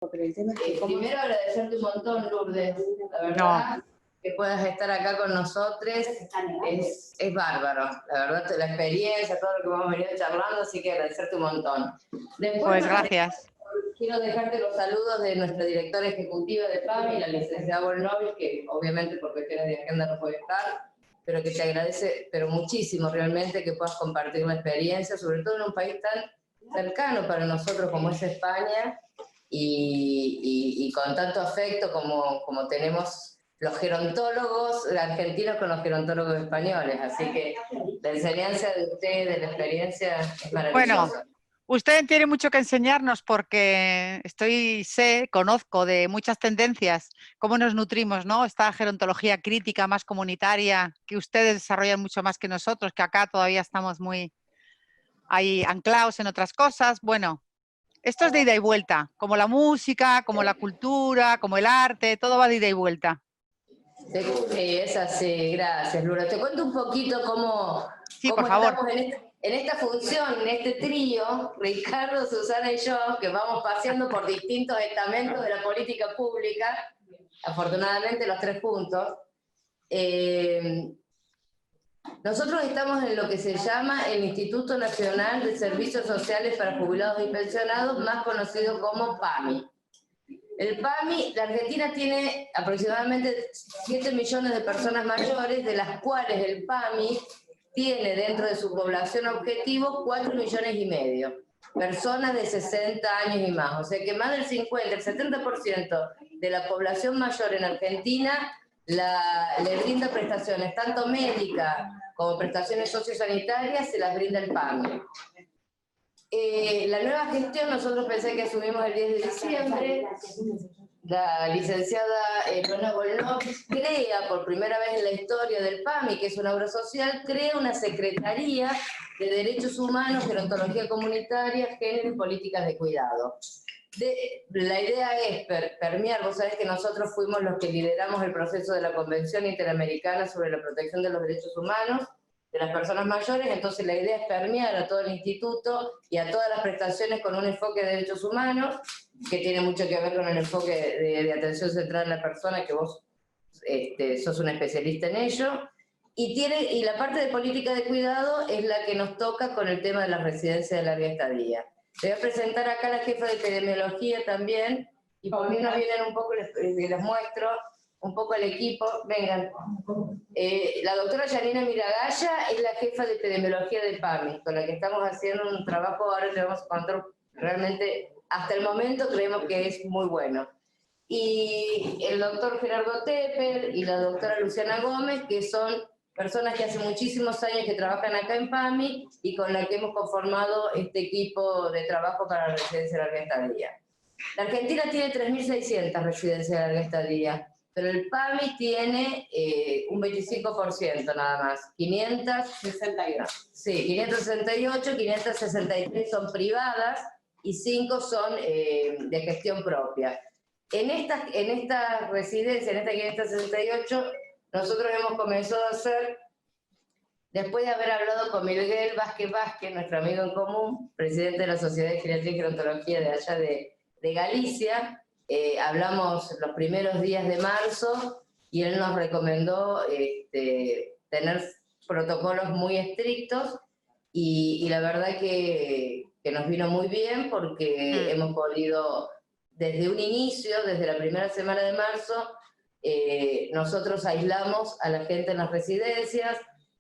Primero agradecerte un montón, Lourdes, la verdad, que puedas estar acá con nosotros es bárbaro, la verdad, la experiencia, todo lo que hemos venido charlando, así que agradecerte un montón. Después, pues gracias. Quiero dejarte los saludos de nuestra directora ejecutiva de PAMI, la licenciada Volnovich, que obviamente por cuestiones de agenda no puede estar, pero que te agradece pero muchísimo realmente que puedas compartir la experiencia, sobre todo en un país tan cercano para nosotros como es España, y con tanto afecto como tenemos los gerontólogos argentinos con los gerontólogos españoles. Así que la enseñanza de usted, de la experiencia, es maravillosa. Bueno, usted tiene mucho que enseñarnos porque conozco de muchas tendencias, cómo nos nutrimos, ¿no? Esta gerontología crítica, más comunitaria, que ustedes desarrollan mucho más que nosotros, que acá todavía estamos muy ahí anclados en otras cosas. Bueno, esto es de ida y vuelta, como la música, como la cultura, como el arte, todo va de ida y vuelta. Sí, es así, gracias, Lura. Te cuento un poquito cómo por favor. Estamos en esta función, en este trío, Ricardo, Susana y yo, que vamos paseando por distintos estamentos de la política pública, afortunadamente los tres juntos. Nosotros estamos en lo que se llama el Instituto Nacional de Servicios Sociales para Jubilados y Pensionados, más conocido como PAMI. El PAMI, la Argentina tiene aproximadamente 7 millones de personas mayores, de las cuales el PAMI tiene dentro de su población objetivo 4,5 millones, personas de 60 años y más. O sea que más del 50, el 70% de la población mayor en Argentina le brinda prestaciones, tanto médicas como prestaciones sociosanitarias, se las brinda el PAMI. La nueva gestión, nosotros pensé que asumimos el 10 de diciembre, la licenciada Lona Volnovich crea por primera vez en la historia del PAMI, que es una obra social, crea una Secretaría de Derechos Humanos, Gerontología Comunitaria, Género y Políticas de Cuidado. La idea es permear, vos sabés que nosotros fuimos los que lideramos el proceso de la Convención Interamericana sobre la Protección de los Derechos Humanos de las personas mayores, entonces la idea es permear a todo el instituto y a todas las prestaciones con un enfoque de derechos humanos, que tiene mucho que ver con el enfoque de atención central en la persona, que vos sos un especialista en ello, y la parte de política de cuidado es la que nos toca con el tema de las residencias de larga estadía. Le voy a presentar acá a la jefa de epidemiología también, y por mí nos vienen un poco, les muestro un poco el equipo, vengan. La doctora Yanina Miragaya es la jefa de epidemiología de PAMI, con la que estamos haciendo un trabajo, ahora te vamos a contar, realmente hasta el momento creemos que es muy bueno. Y el doctor Gerardo Tepper y la doctora Luciana Gómez, que son personas que hace muchísimos años que trabajan acá en PAMI y con la que hemos conformado este equipo de trabajo para la residencia de larga estadía. La Argentina tiene 3.600 residencias de larga estadía, pero el PAMI tiene un 25% nada más, 561. Sí, 568, 563 son privadas y 5 son de gestión propia. En esta residencia, en esta 568, nosotros hemos comenzado a hacer, después de haber hablado con Miguel Vázquez Vázquez, nuestro amigo en común, presidente de la Sociedad de Geriatría y Gerontología de allá de Galicia, hablamos los primeros días de marzo y él nos recomendó tener protocolos muy estrictos y la verdad que nos vino muy bien porque hemos podido, desde un inicio, desde la primera semana de marzo, nosotros aislamos a la gente en las residencias,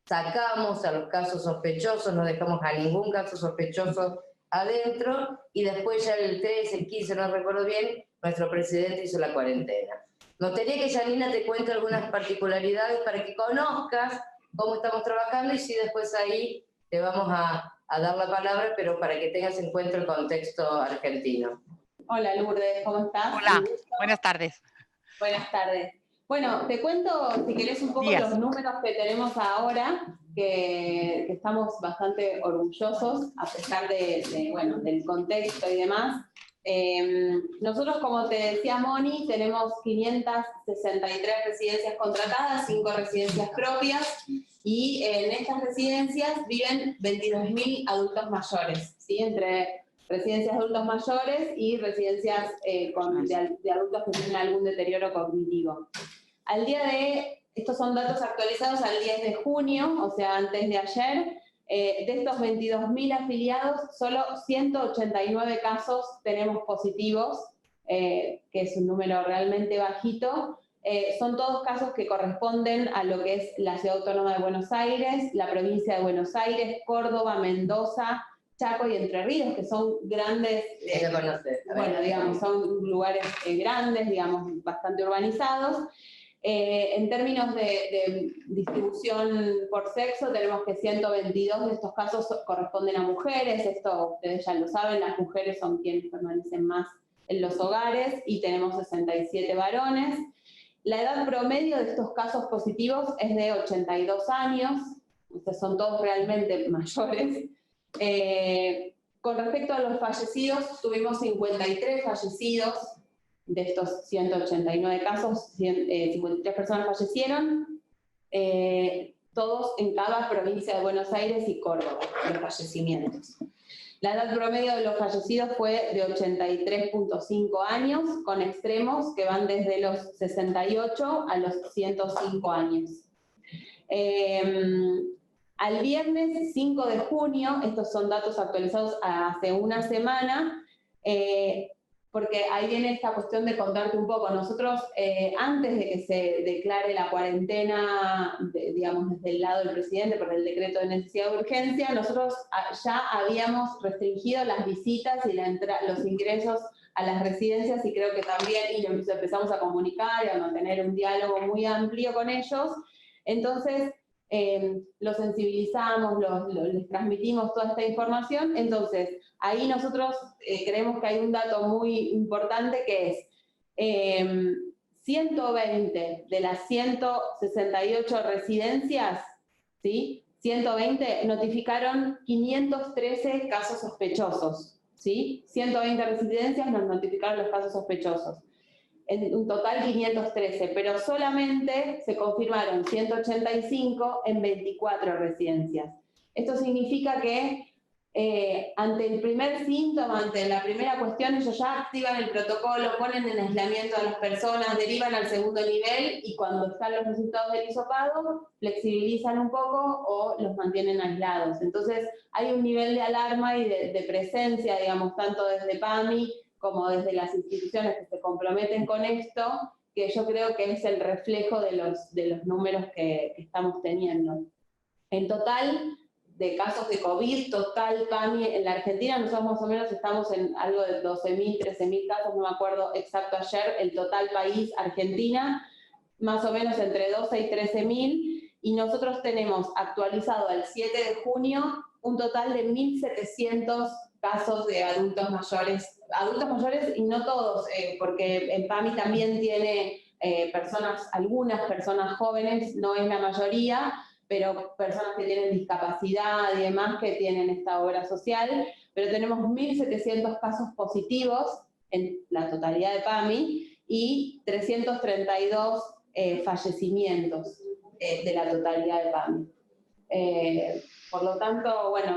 sacamos a los casos sospechosos, no dejamos a ningún caso sospechoso adentro, y después ya el 13, el 15, no recuerdo bien, nuestro presidente hizo la cuarentena. Me gustaría que Yanina te cuente algunas particularidades para que conozcas cómo estamos trabajando y si después ahí te vamos a dar la palabra, pero para que tengas en cuenta el contexto argentino. Hola Lourdes, ¿cómo estás? Hola, buenas tardes. Buenas tardes. Bueno, te cuento, si querés, un poco los números que tenemos ahora, que estamos bastante orgullosos, a pesar del contexto y demás. Nosotros, como te decía Moni, tenemos 563 residencias contratadas, 5 residencias propias, y en estas residencias viven 22.000 adultos mayores, ¿sí? Entre residencias de adultos mayores y residencias de adultos que tienen algún deterioro cognitivo. Al día de, estos son datos actualizados al 10 de junio, o sea, antes de ayer, de estos 22.000 afiliados, solo 189 casos tenemos positivos, que es un número realmente bajito. Son todos casos que corresponden a lo que es la Ciudad Autónoma de Buenos Aires, la provincia de Buenos Aires, Córdoba, Mendoza, Chaco y Entre Ríos, que son grandes, bueno, digamos, son lugares grandes, digamos, bastante urbanizados. En términos de distribución por sexo, tenemos que 122 de estos casos corresponden a mujeres, esto ustedes ya lo saben, las mujeres son quienes permanecen más en los hogares, y tenemos 67 varones. La edad promedio de estos casos positivos es de 82 años, entonces son todos realmente mayores. Con respecto a los fallecidos, tuvimos 53 fallecidos. De estos 189 casos, 53 personas fallecieron, todos en cada provincia de Buenos Aires y Córdoba, los fallecimientos. La edad promedio de los fallecidos fue de 83.5 años, con extremos que van desde los 68 a los 105 años. Al viernes 5 de junio, estos son datos actualizados hace una semana, porque ahí viene esta cuestión de contarte un poco. Nosotros, antes de que se declare la cuarentena, digamos, desde el lado del presidente por el decreto de necesidad de urgencia, nosotros ya habíamos restringido las visitas y los ingresos a las residencias, y creo que también, y empezamos a comunicar y a mantener un diálogo muy amplio con ellos. Entonces, los sensibilizamos, les transmitimos toda esta información. Entonces, ahí nosotros creemos que hay un dato muy importante, que es 120 de las 168 residencias, ¿sí? 120 notificaron 513 casos sospechosos, ¿sí? 120 residencias nos notificaron los casos sospechosos. En un total 513, pero solamente se confirmaron 185 en 24 residencias. Esto significa que ante el primer síntoma, ante la primera cuestión, ellos ya activan el protocolo, ponen en aislamiento a las personas, derivan al segundo nivel, y cuando están los resultados del hisopado, flexibilizan un poco o los mantienen aislados. Entonces hay un nivel de alarma y de presencia, digamos, tanto desde PAMI como desde las instituciones que se comprometen con esto, que yo creo que es el reflejo de los números que estamos teniendo. En total, de casos de COVID, total PAMI en la Argentina, nosotros más o menos estamos en algo de 12.000, 13.000 casos, no me acuerdo exacto ayer, el total país Argentina, más o menos entre 12 y 13.000, y nosotros tenemos actualizado al 7 de junio un total de 1.700 casos de adultos mayores y no todos, porque en PAMI también tiene algunas personas jóvenes, no es la mayoría, pero personas que tienen discapacidad y demás que tienen esta obra social, pero tenemos 1.700 casos positivos en la totalidad de PAMI y 332 fallecimientos de la totalidad de PAMI. Por lo tanto, bueno,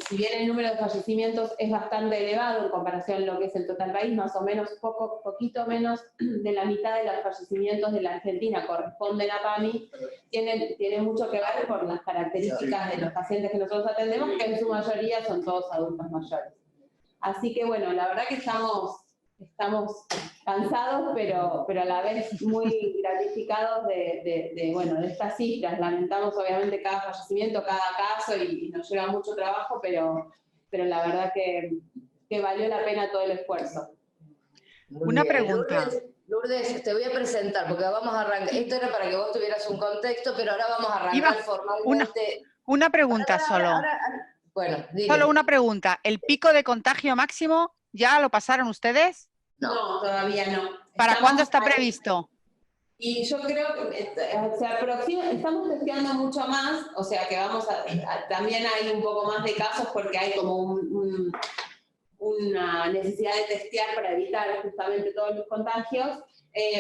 si bien el número de fallecimientos es bastante elevado en comparación a lo que es el total país, más o menos poquito menos de la mitad de los fallecimientos de la Argentina corresponden a PAMI, tiene mucho que ver por las características de los pacientes que nosotros atendemos, que en su mayoría son todos adultos mayores. Así que bueno, la verdad que estamos cansados, pero a la vez muy gratificados de estas cifras. Lamentamos obviamente cada fallecimiento, cada caso, y nos lleva mucho trabajo, pero la verdad que valió la pena todo el esfuerzo. Una pregunta. Lourdes, te voy a presentar, porque vamos a arrancar. Esto era para que vos tuvieras un contexto, pero ahora vamos a arrancar formalmente. Una pregunta solo. Bueno, dile. Solo una pregunta. ¿El pico de contagio máximo ya lo pasaron ustedes? No, todavía no. ¿Para cuándo está previsto? Y yo creo que se aproxima, estamos testeando mucho más, o sea que también hay un poco más de casos porque hay como una necesidad de testear para evitar justamente todos los contagios,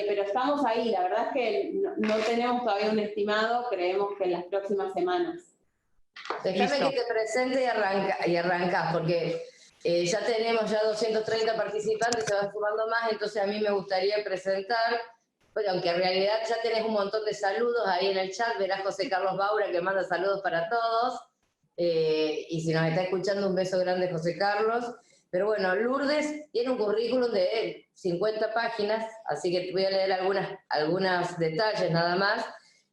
pero estamos ahí. La verdad es que no tenemos todavía un estimado, creemos que en las próximas semanas. Déjame que te presente y arrancás, porque Ya tenemos ya 230 participantes, se van sumando más, entonces a mí me gustaría presentar, bueno, aunque en realidad ya tenés un montón de saludos ahí en el chat, verás José Carlos Baura que manda saludos para todos, y si nos está escuchando, un beso grande José Carlos. Pero bueno, Lourdes tiene un currículum de 50 páginas, así que voy a leer algunos detalles nada más,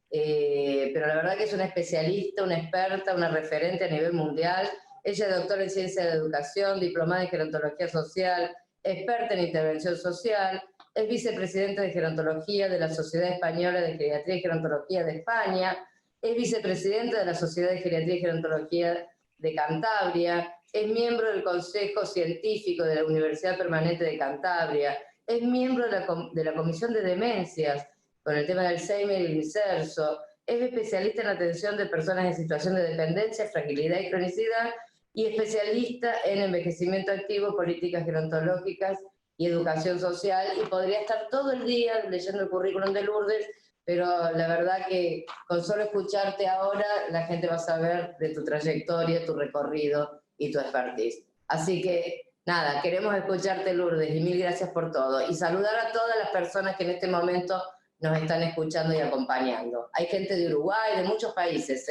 pero la verdad que es una especialista, una experta, una referente a nivel mundial. Ella es doctora en Ciencia de Educación, diplomada en Gerontología Social, experta en Intervención Social, es vicepresidenta de Gerontología de la Sociedad Española de Geriatría y Gerontología de España, es vicepresidenta de la Sociedad de Geriatría y Gerontología de Cantabria, es miembro del Consejo Científico de la Universidad Permanente de Cantabria, es miembro de la Comisión de Demencias con el tema del Alzheimer y el inserso, es especialista en atención de personas en situación de dependencia, fragilidad y cronicidad, y especialista en envejecimiento activo, políticas gerontológicas y educación social, y podría estar todo el día leyendo el currículum de Lourdes, pero la verdad que con solo escucharte ahora, la gente va a saber de tu trayectoria, tu recorrido y tu expertise. Así que, nada, queremos escucharte, Lourdes, y mil gracias por todo. Y saludar a todas las personas que en este momento nos están escuchando y acompañando. Hay gente de Uruguay, de muchos países,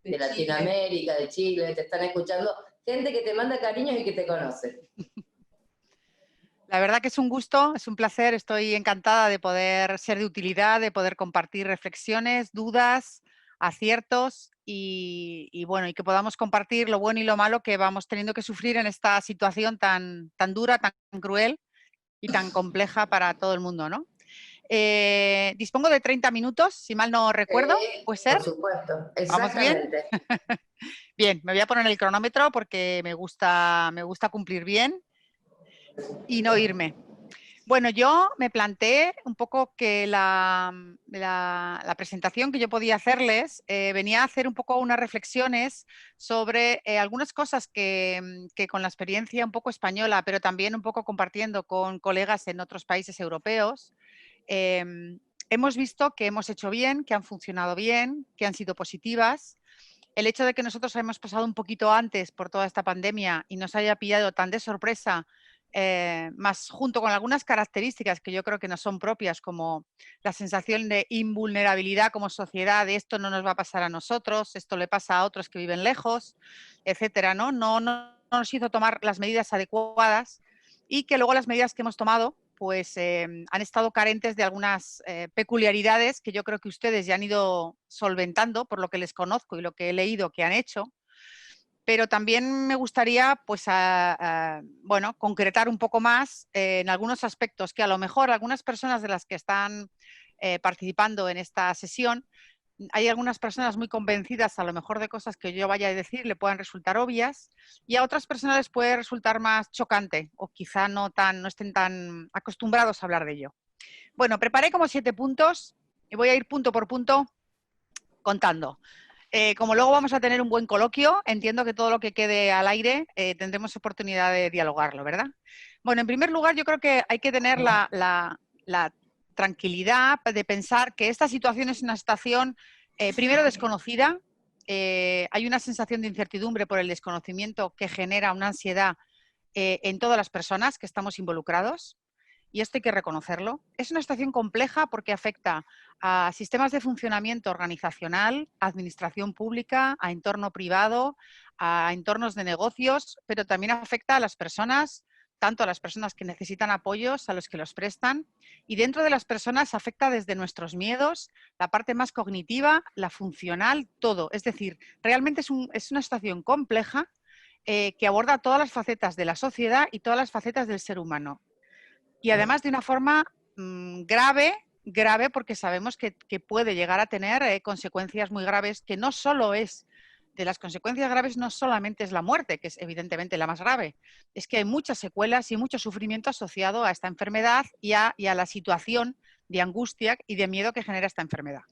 de Latinoamérica, de Chile, te están escuchando, gente que te manda cariños y que te conoce. La verdad que es un gusto, es un placer, estoy encantada de poder ser de utilidad, de poder compartir reflexiones, dudas, aciertos y bueno, y que podamos compartir lo bueno y lo malo que vamos teniendo que sufrir en esta situación tan dura, tan cruel y tan compleja para todo el mundo, ¿no? Dispongo de 30 minutos, si mal no recuerdo, ¿puede ser? Por supuesto, ¿Vamos bien? exactamente. Bien, me voy a poner el cronómetro porque me gusta cumplir bien y no irme. Bueno, yo me planteé un poco que la presentación que yo podía hacerles venía a hacer un poco unas reflexiones sobre algunas cosas que con la experiencia un poco española, pero también un poco compartiendo con colegas en otros países europeos, hemos visto que hemos hecho bien, que han funcionado bien, que han sido positivas. El hecho de que nosotros hemos pasado un poquito antes por toda esta pandemia y nos haya pillado tan de sorpresa, más junto con algunas características que yo creo que no son propias, como la sensación de invulnerabilidad como sociedad, de esto no nos va a pasar a nosotros, esto le pasa a otros que viven lejos, etcétera, ¿no? No nos hizo tomar las medidas adecuadas y que luego las medidas que hemos tomado pues han estado carentes de algunas peculiaridades que yo creo que ustedes ya han ido solventando por lo que les conozco y lo que he leído que han hecho. Pero también me gustaría, pues, bueno, concretar un poco más en algunos aspectos que a lo mejor algunas personas de las que están participando en esta sesión, hay algunas personas muy convencidas a lo mejor de cosas que yo vaya a decir le puedan resultar obvias y a otras personas les puede resultar más chocante o quizá no estén tan acostumbrados a hablar de ello. Bueno, preparé como 7 puntos y voy a ir punto por punto contando. Como luego vamos a tener un buen coloquio, entiendo que todo lo que quede al aire tendremos oportunidad de dialogarlo, ¿verdad? Bueno, en primer lugar, yo creo que hay que tener la tranquilidad de pensar que esta situación es una situación, primero, desconocida. Hay una sensación de incertidumbre por el desconocimiento que genera una ansiedad en todas las personas que estamos involucrados. Y esto hay que reconocerlo. Es una situación compleja porque afecta a sistemas de funcionamiento organizacional, a administración pública, a entorno privado, a entornos de negocios, pero también afecta a las personas, tanto a las personas que necesitan apoyos, a los que los prestan, y dentro de las personas afecta desde nuestros miedos, la parte más cognitiva, la funcional, todo. Es decir, realmente es una situación compleja que aborda todas las facetas de la sociedad y todas las facetas del ser humano. Y además de una forma grave porque sabemos que puede llegar a tener consecuencias muy graves, que no solo es, de las consecuencias graves no solamente es la muerte, que es evidentemente la más grave, es que hay muchas secuelas y mucho sufrimiento asociado a esta enfermedad y a la situación de angustia y de miedo que genera esta enfermedad.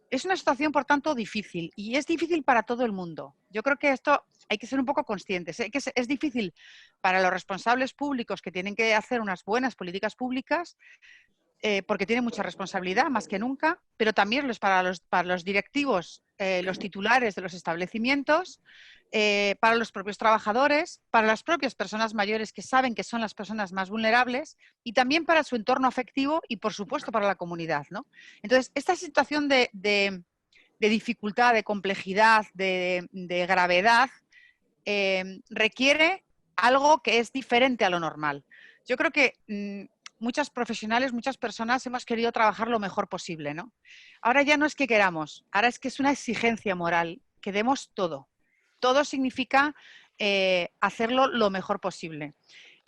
Es una situación, por tanto, difícil y es difícil para todo el mundo. Yo creo que esto hay que ser un poco conscientes. Es difícil para los responsables públicos que tienen que hacer unas buenas políticas públicas, porque tiene mucha responsabilidad, más que nunca, pero también para los directivos, los titulares de los establecimientos, para los propios trabajadores, para las propias personas mayores que saben que son las personas más vulnerables y también para su entorno afectivo y, por supuesto, para la comunidad, ¿no? Entonces, esta situación de dificultad, de complejidad, de gravedad, requiere algo que es diferente a lo normal. Yo creo que muchos profesionales, muchas personas hemos querido trabajar lo mejor posible, ¿no? Ahora ya no es que queramos, ahora es que es una exigencia moral, que demos todo. Todo significa hacerlo lo mejor posible.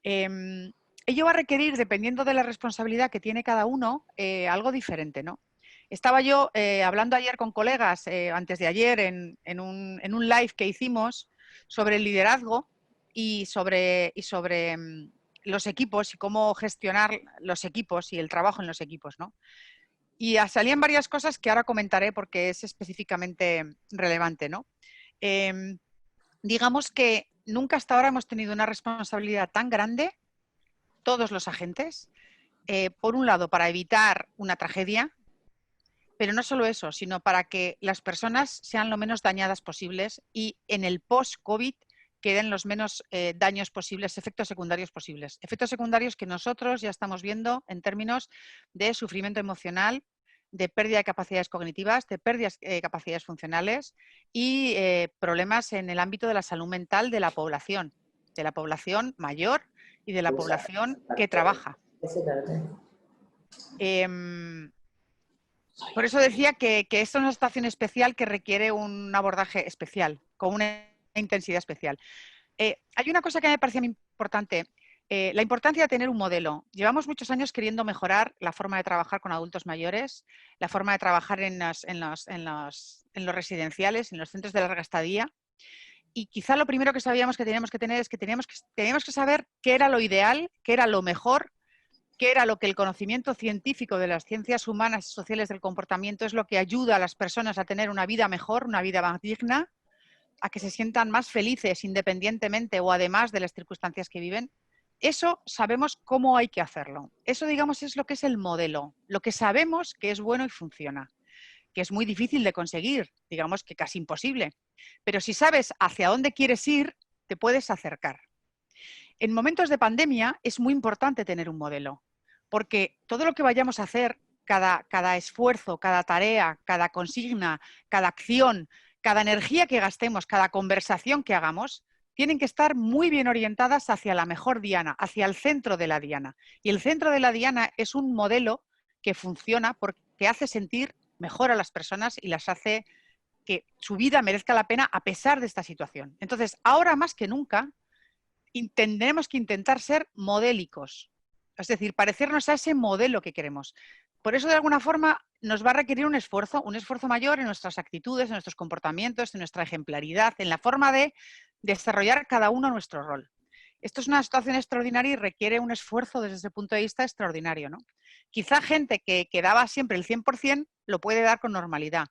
Ello va a requerir, dependiendo de la responsabilidad que tiene cada uno, algo diferente, ¿no? Estaba yo hablando ayer con colegas, antes de ayer, en un live que hicimos sobre el liderazgo y sobre los equipos y cómo gestionar los equipos y el trabajo en los equipos, ¿no? Y salían varias cosas que ahora comentaré porque es específicamente relevante, ¿no? Digamos que nunca hasta ahora hemos tenido una responsabilidad tan grande, todos los agentes, por un lado, para evitar una tragedia, pero no solo eso, sino para que las personas sean lo menos dañadas posibles y en el post-COVID queden los menos daños posibles, efectos secundarios posibles. Efectos secundarios que nosotros ya estamos viendo en términos de sufrimiento emocional, de pérdida de capacidades cognitivas, de pérdida de capacidades funcionales y problemas en el ámbito de la salud mental de la población mayor y de la población que trabaja. Por eso decía que esto es una situación especial que requiere un abordaje especial, con una intensidad especial. Hay una cosa que me parecía muy importante, la importancia de tener un modelo. Llevamos muchos años queriendo mejorar la forma de trabajar con adultos mayores, la forma de trabajar en los residenciales, en los centros de larga estadía. Y quizá lo primero que sabíamos que teníamos que tener es que teníamos que saber qué era lo ideal, qué era lo mejor, qué era lo que el conocimiento científico de las ciencias humanas y sociales del comportamiento es lo que ayuda a las personas a tener una vida mejor, una vida más digna, a que se sientan más felices independientemente o además de las circunstancias que viven. Eso sabemos cómo hay que hacerlo. Eso, digamos, es lo que es el modelo, lo que sabemos que es bueno y funciona, que es muy difícil de conseguir, digamos que casi imposible. Pero si sabes hacia dónde quieres ir, te puedes acercar. En momentos de pandemia es muy importante tener un modelo, porque todo lo que vayamos a hacer, cada esfuerzo, cada tarea, cada consigna, cada acción, cada energía que gastemos, cada conversación que hagamos, tienen que estar muy bien orientadas hacia la mejor diana, hacia el centro de la diana. Y el centro de la diana es un modelo que funciona porque hace sentir mejor a las personas y las hace que su vida merezca la pena a pesar de esta situación. Entonces, ahora más que nunca, tenemos que intentar ser modélicos, es decir, parecernos a ese modelo que queremos. Por eso, de alguna forma, nos va a requerir un esfuerzo mayor en nuestras actitudes, en nuestros comportamientos, en nuestra ejemplaridad, en la forma de desarrollar cada uno nuestro rol. Esto es una situación extraordinaria y requiere un esfuerzo desde ese punto de vista extraordinario, ¿no? Quizá gente que daba siempre el 100% lo puede dar con normalidad,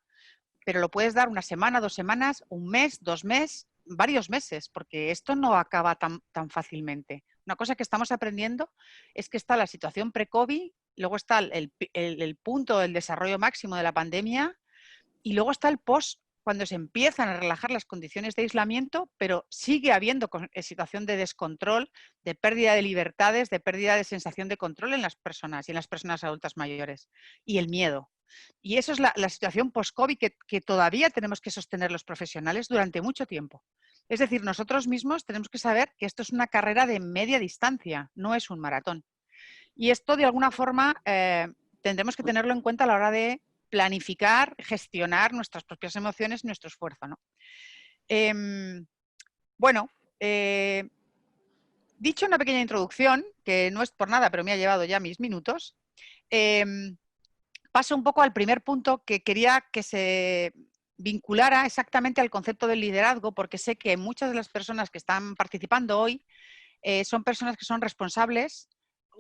pero lo puedes dar una semana, 2 semanas, un mes, 2 meses, varios meses, porque esto no acaba tan fácilmente. Una cosa que estamos aprendiendo es que está la situación pre-COVID, luego está el punto del desarrollo máximo de la pandemia y luego está el post, cuando se empiezan a relajar las condiciones de aislamiento, pero sigue habiendo situación de descontrol, de pérdida de libertades, de pérdida de sensación de control en las personas y en las personas adultas mayores. Y el miedo. Y eso es la situación post-COVID que todavía tenemos que sostener los profesionales durante mucho tiempo. Es decir, nosotros mismos tenemos que saber que esto es una carrera de media distancia, no es un maratón. Y esto, de alguna forma, tendremos que tenerlo en cuenta a la hora de planificar, gestionar nuestras propias emociones y nuestro esfuerzo, ¿no? Dicho una pequeña introducción, que no es por nada, pero me ha llevado ya mis minutos, paso un poco al primer punto que quería que se vinculara exactamente al concepto del liderazgo, porque sé que muchas de las personas que están participando hoy son personas que son responsables,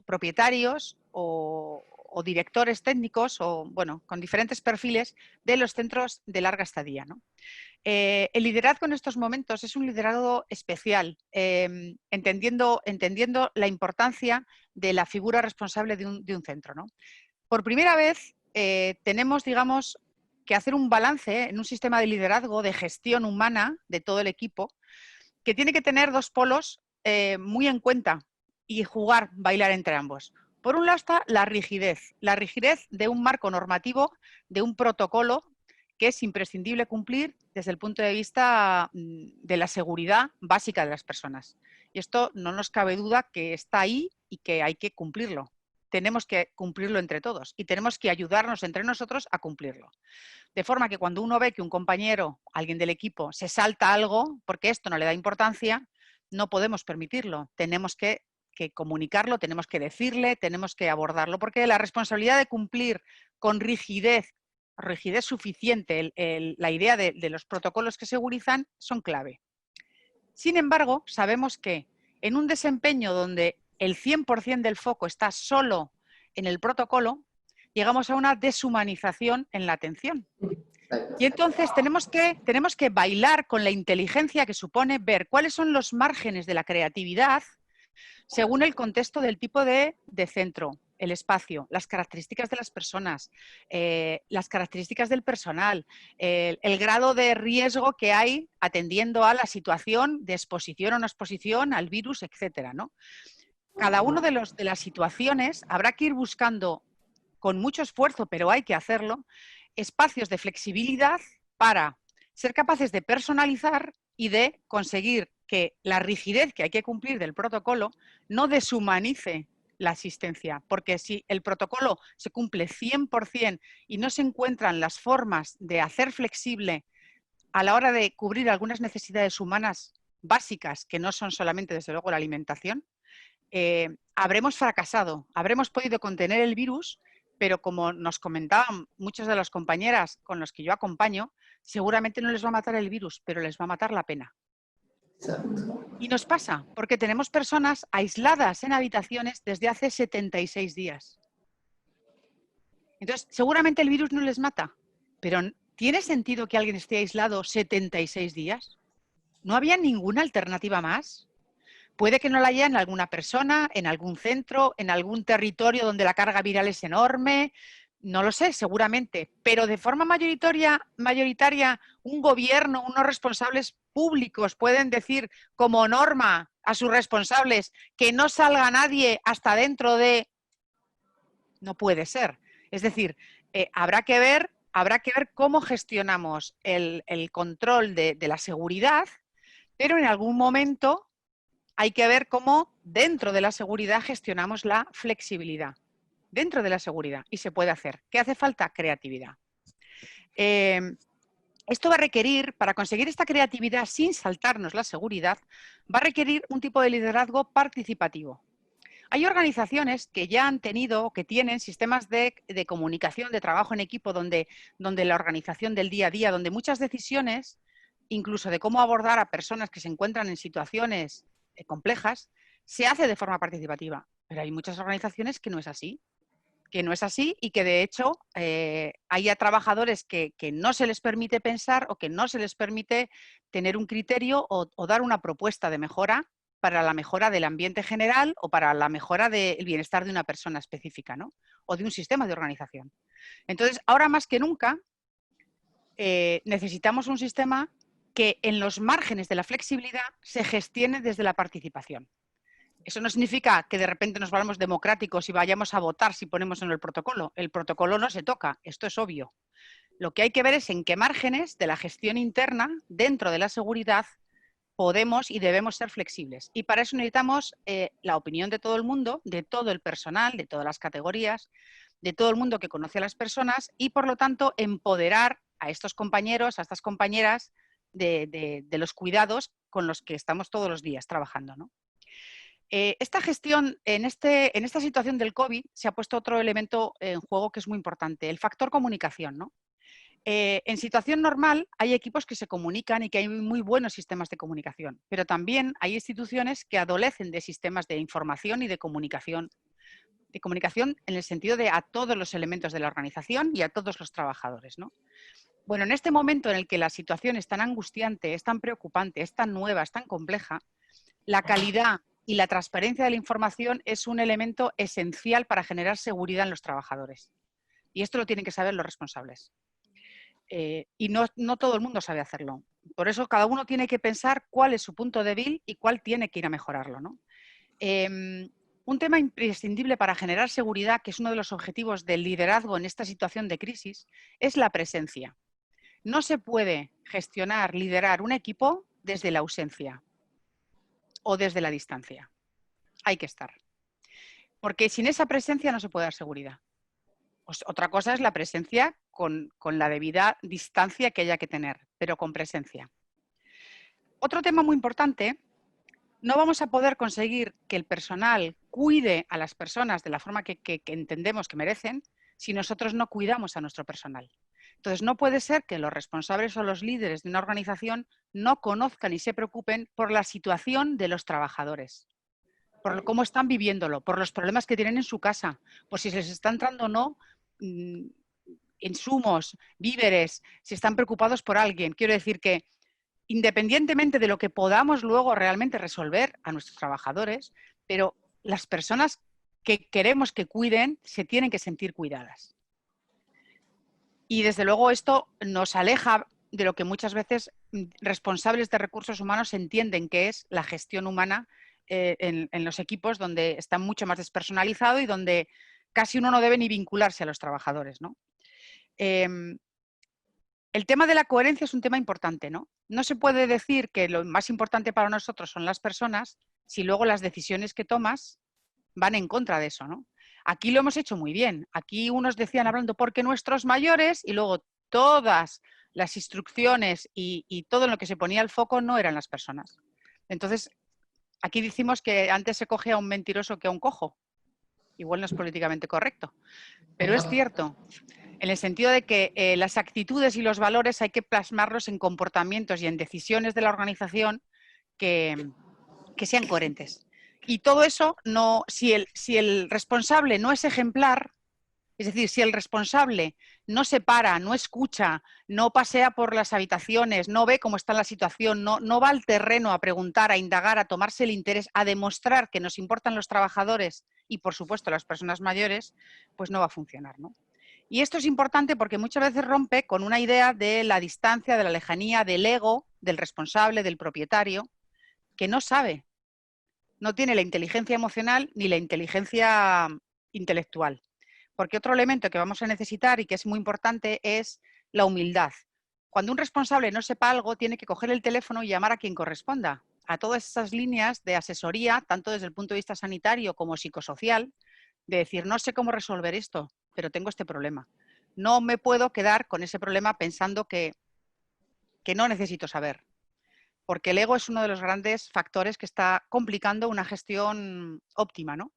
propietarios o directores técnicos, o bueno, con diferentes perfiles de los centros de larga estadía, ¿no? El liderazgo en estos momentos es un liderazgo especial, entendiendo la importancia de la figura responsable de un centro, ¿no? por primera vez tenemos, digamos, que hacer un balance en un sistema de liderazgo, de gestión humana de todo el equipo, que tiene que tener dos polos muy en cuenta y bailar entre ambos. Por un lado está la rigidez de un marco normativo, de un protocolo que es imprescindible cumplir desde el punto de vista de la seguridad básica de las personas. Y esto no nos cabe duda que está ahí y que hay que cumplirlo. Tenemos que cumplirlo entre todos y tenemos que ayudarnos entre nosotros a cumplirlo. De forma que cuando uno ve que un compañero, alguien del equipo, se salta algo, porque esto no le da importancia, no podemos permitirlo. Tenemos que comunicarlo, tenemos que decirle, tenemos que abordarlo, porque la responsabilidad de cumplir con rigidez suficiente la idea de los protocolos que segurizan son clave. Sin embargo, sabemos que en un desempeño donde el 100% del foco está solo en el protocolo, llegamos a una deshumanización en la atención. Y entonces tenemos que bailar con la inteligencia que supone ver cuáles son los márgenes de la creatividad según el contexto del tipo de centro, el espacio, las características de las personas, las características del personal, el grado de riesgo que hay atendiendo a la situación de exposición o no exposición al virus, etcétera, ¿no? Cada una de las situaciones habrá que ir buscando con mucho esfuerzo, pero hay que hacerlo, espacios de flexibilidad para ser capaces de personalizar y de conseguir que la rigidez que hay que cumplir del protocolo no deshumanice la asistencia, porque si el protocolo se cumple 100% y no se encuentran las formas de hacer flexible a la hora de cubrir algunas necesidades humanas básicas, que no son solamente, desde luego, la alimentación, habremos fracasado, habremos podido contener el virus, pero como nos comentaban muchas de las compañeras con las que yo acompaño, seguramente no les va a matar el virus, pero les va a matar la pena. Exacto. Y nos pasa, porque tenemos personas aisladas en habitaciones desde hace 76 días. Entonces, seguramente el virus no les mata, pero ¿tiene sentido que alguien esté aislado 76 días? ¿No había ninguna alternativa más? Puede que no la haya en alguna persona, en algún centro, en algún territorio donde la carga viral es enorme, no lo sé, seguramente, pero de forma mayoritaria, un gobierno, unos responsables públicos pueden decir como norma a sus responsables que no salga nadie hasta dentro de... No puede ser. Es decir, habrá que ver cómo gestionamos el control de la seguridad, pero en algún momento hay que ver cómo dentro de la seguridad gestionamos la flexibilidad. Dentro de la seguridad. Y se puede hacer. ¿Qué hace falta? Creatividad. Esto va a requerir, para conseguir esta creatividad sin saltarnos la seguridad, va a requerir un tipo de liderazgo participativo. Hay organizaciones que ya han tenido, que tienen sistemas de comunicación, de trabajo en equipo, donde la organización del día a día, donde muchas decisiones, incluso de cómo abordar a personas que se encuentran en situaciones complejas, se hace de forma participativa. Pero hay muchas organizaciones que no es así. Y que de hecho haya trabajadores que no se les permite pensar o que no se les permite tener un criterio o dar una propuesta de mejora para la mejora del ambiente general o para la mejora del bienestar de una persona específica, ¿no? O de un sistema de organización. Entonces, ahora más que nunca, necesitamos un sistema que en los márgenes de la flexibilidad se gestione desde la participación. Eso no significa que de repente nos volvamos democráticos y vayamos a votar si ponemos en el protocolo. El protocolo no se toca, esto es obvio. Lo que hay que ver es en qué márgenes de la gestión interna, dentro de la seguridad, podemos y debemos ser flexibles. Y para eso necesitamos la opinión de todo el mundo, de todo el personal, de todas las categorías, de todo el mundo que conoce a las personas y, por lo tanto, empoderar a estos compañeros, a estas compañeras de los cuidados con los que estamos todos los días trabajando, ¿no? Esta gestión, en esta situación del COVID, se ha puesto otro elemento en juego que es muy importante, el factor comunicación, ¿no? En situación normal hay equipos que se comunican y que hay muy buenos sistemas de comunicación, pero también hay instituciones que adolecen de sistemas de información y de comunicación en el sentido de a todos los elementos de la organización y a todos los trabajadores, ¿no? Bueno, en este momento en el que la situación es tan angustiante, es tan preocupante, es tan nueva, es tan compleja, la calidad y la transparencia de la información es un elemento esencial para generar seguridad en los trabajadores. Y esto lo tienen que saber los responsables. Y no todo el mundo sabe hacerlo. Por eso cada uno tiene que pensar cuál es su punto débil y cuál tiene que ir a mejorarlo, ¿no? Un tema imprescindible para generar seguridad, que es uno de los objetivos del liderazgo en esta situación de crisis, es la presencia. No se puede gestionar, liderar un equipo desde la ausencia o desde la distancia. Hay que estar. Porque sin esa presencia no se puede dar seguridad. Pues otra cosa es la presencia con la debida distancia que haya que tener, pero con presencia. Otro tema muy importante, no vamos a poder conseguir que el personal cuide a las personas de la forma que entendemos que merecen si nosotros no cuidamos a nuestro personal. Entonces, no puede ser que los responsables o los líderes de una organización no conozcan y se preocupen por la situación de los trabajadores, por cómo están viviéndolo, por los problemas que tienen en su casa, por si les está entrando o no insumos, víveres, si están preocupados por alguien. Quiero decir que independientemente de lo que podamos luego realmente resolver a nuestros trabajadores, pero las personas que queremos que cuiden se tienen que sentir cuidadas. Y desde luego esto nos aleja de lo que muchas veces responsables de recursos humanos entienden que es la gestión humana en los equipos, donde está mucho más despersonalizado y donde casi uno no debe ni vincularse a los trabajadores, ¿no? El tema de la coherencia es un tema importante, ¿no? No se puede decir que lo más importante para nosotros son las personas si luego las decisiones que tomas van en contra de eso, ¿no? Aquí lo hemos hecho muy bien. Aquí unos decían hablando porque nuestros mayores y luego todas las instrucciones y todo en lo que se ponía el foco no eran las personas. Entonces, aquí decimos que antes se coge a un mentiroso que a un cojo. Igual no es políticamente correcto, pero es cierto. En el sentido de que las actitudes y los valores hay que plasmarlos en comportamientos y en decisiones de la organización que sean coherentes. Y todo eso, si el responsable no es ejemplar, es decir, si el responsable no se para, no escucha, no pasea por las habitaciones, no ve cómo está la situación, no va al terreno a preguntar, a indagar, a tomarse el interés, a demostrar que nos importan los trabajadores y, por supuesto, las personas mayores, pues no va a funcionar, ¿no? Y esto es importante porque muchas veces rompe con una idea de la distancia, de la lejanía, del ego, del responsable, del propietario, que no sabe, no tiene la inteligencia emocional ni la inteligencia intelectual. Porque otro elemento que vamos a necesitar y que es muy importante es la humildad. Cuando un responsable no sepa algo, tiene que coger el teléfono y llamar a quien corresponda, a todas esas líneas de asesoría, tanto desde el punto de vista sanitario como psicosocial, de decir, no sé cómo resolver esto, pero tengo este problema. No me puedo quedar con ese problema pensando que no necesito saber, porque el ego es uno de los grandes factores que está complicando una gestión óptima, ¿no?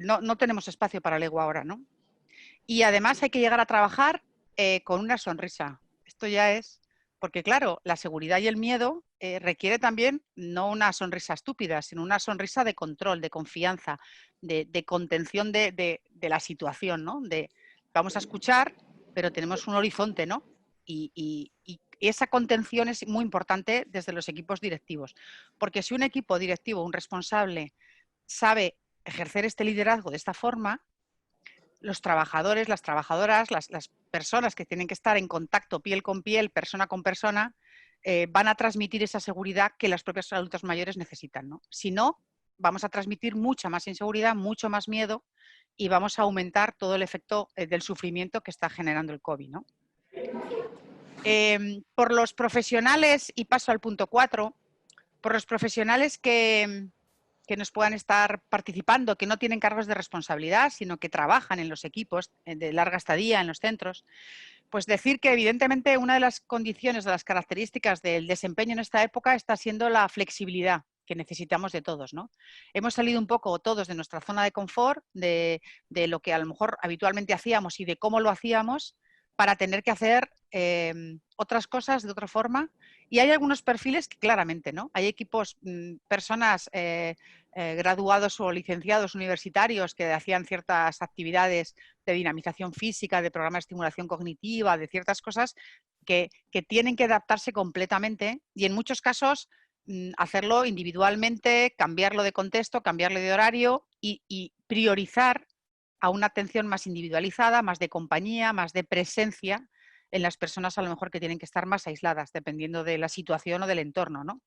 No tenemos espacio para el ego ahora, ¿no? Y además hay que llegar a trabajar con una sonrisa. Esto ya es, porque claro, la seguridad y el miedo requiere también no una sonrisa estúpida, sino una sonrisa de control, de confianza, de contención de la situación, ¿no? Vamos a escuchar, pero tenemos un horizonte, ¿no? Y esa contención es muy importante desde los equipos directivos, porque si un equipo directivo, un responsable, sabe ejercer este liderazgo de esta forma, los trabajadores, las trabajadoras, las personas que tienen que estar en contacto piel con piel, persona con persona, van a transmitir esa seguridad que los propios adultos mayores necesitan, ¿no? Si no, vamos a transmitir mucha más inseguridad, mucho más miedo y vamos a aumentar todo el efecto del sufrimiento que está generando el COVID, ¿no? Por los profesionales, y paso al punto 4, por los profesionales que nos puedan estar participando, que no tienen cargos de responsabilidad, sino que trabajan en los equipos de larga estadía, en los centros, pues decir que evidentemente una de las condiciones, de las características del desempeño en esta época está siendo la flexibilidad que necesitamos de todos, ¿no? Hemos salido un poco todos de nuestra zona de confort, de lo que a lo mejor habitualmente hacíamos y de cómo lo hacíamos, para tener que hacer otras cosas de otra forma. Y hay algunos perfiles que claramente, ¿no? Hay equipos, personas graduados o licenciados universitarios que hacían ciertas actividades de dinamización física, de programa de estimulación cognitiva, de ciertas cosas que tienen que adaptarse completamente y en muchos casos hacerlo individualmente, cambiarlo de contexto, cambiarlo de horario y priorizar a una atención más individualizada, más de compañía, más de presencia en las personas a lo mejor que tienen que estar más aisladas, dependiendo de la situación o del entorno, ¿no?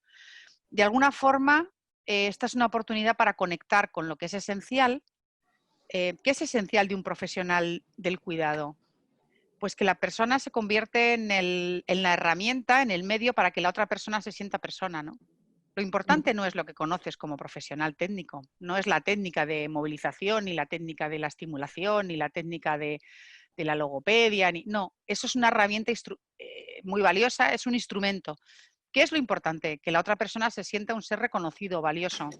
De alguna forma, esta es una oportunidad para conectar con lo que es esencial. ¿Qué es esencial de un profesional del cuidado? Pues que la persona se convierte en la herramienta, en el medio para que la otra persona se sienta persona, ¿no? Lo importante no es lo que conoces como profesional técnico, no es la técnica de movilización, ni la técnica de la estimulación, ni la técnica de la logopedia, no, eso es una herramienta muy valiosa, es un instrumento. ¿Qué es lo importante? Que la otra persona se sienta un ser reconocido, valioso,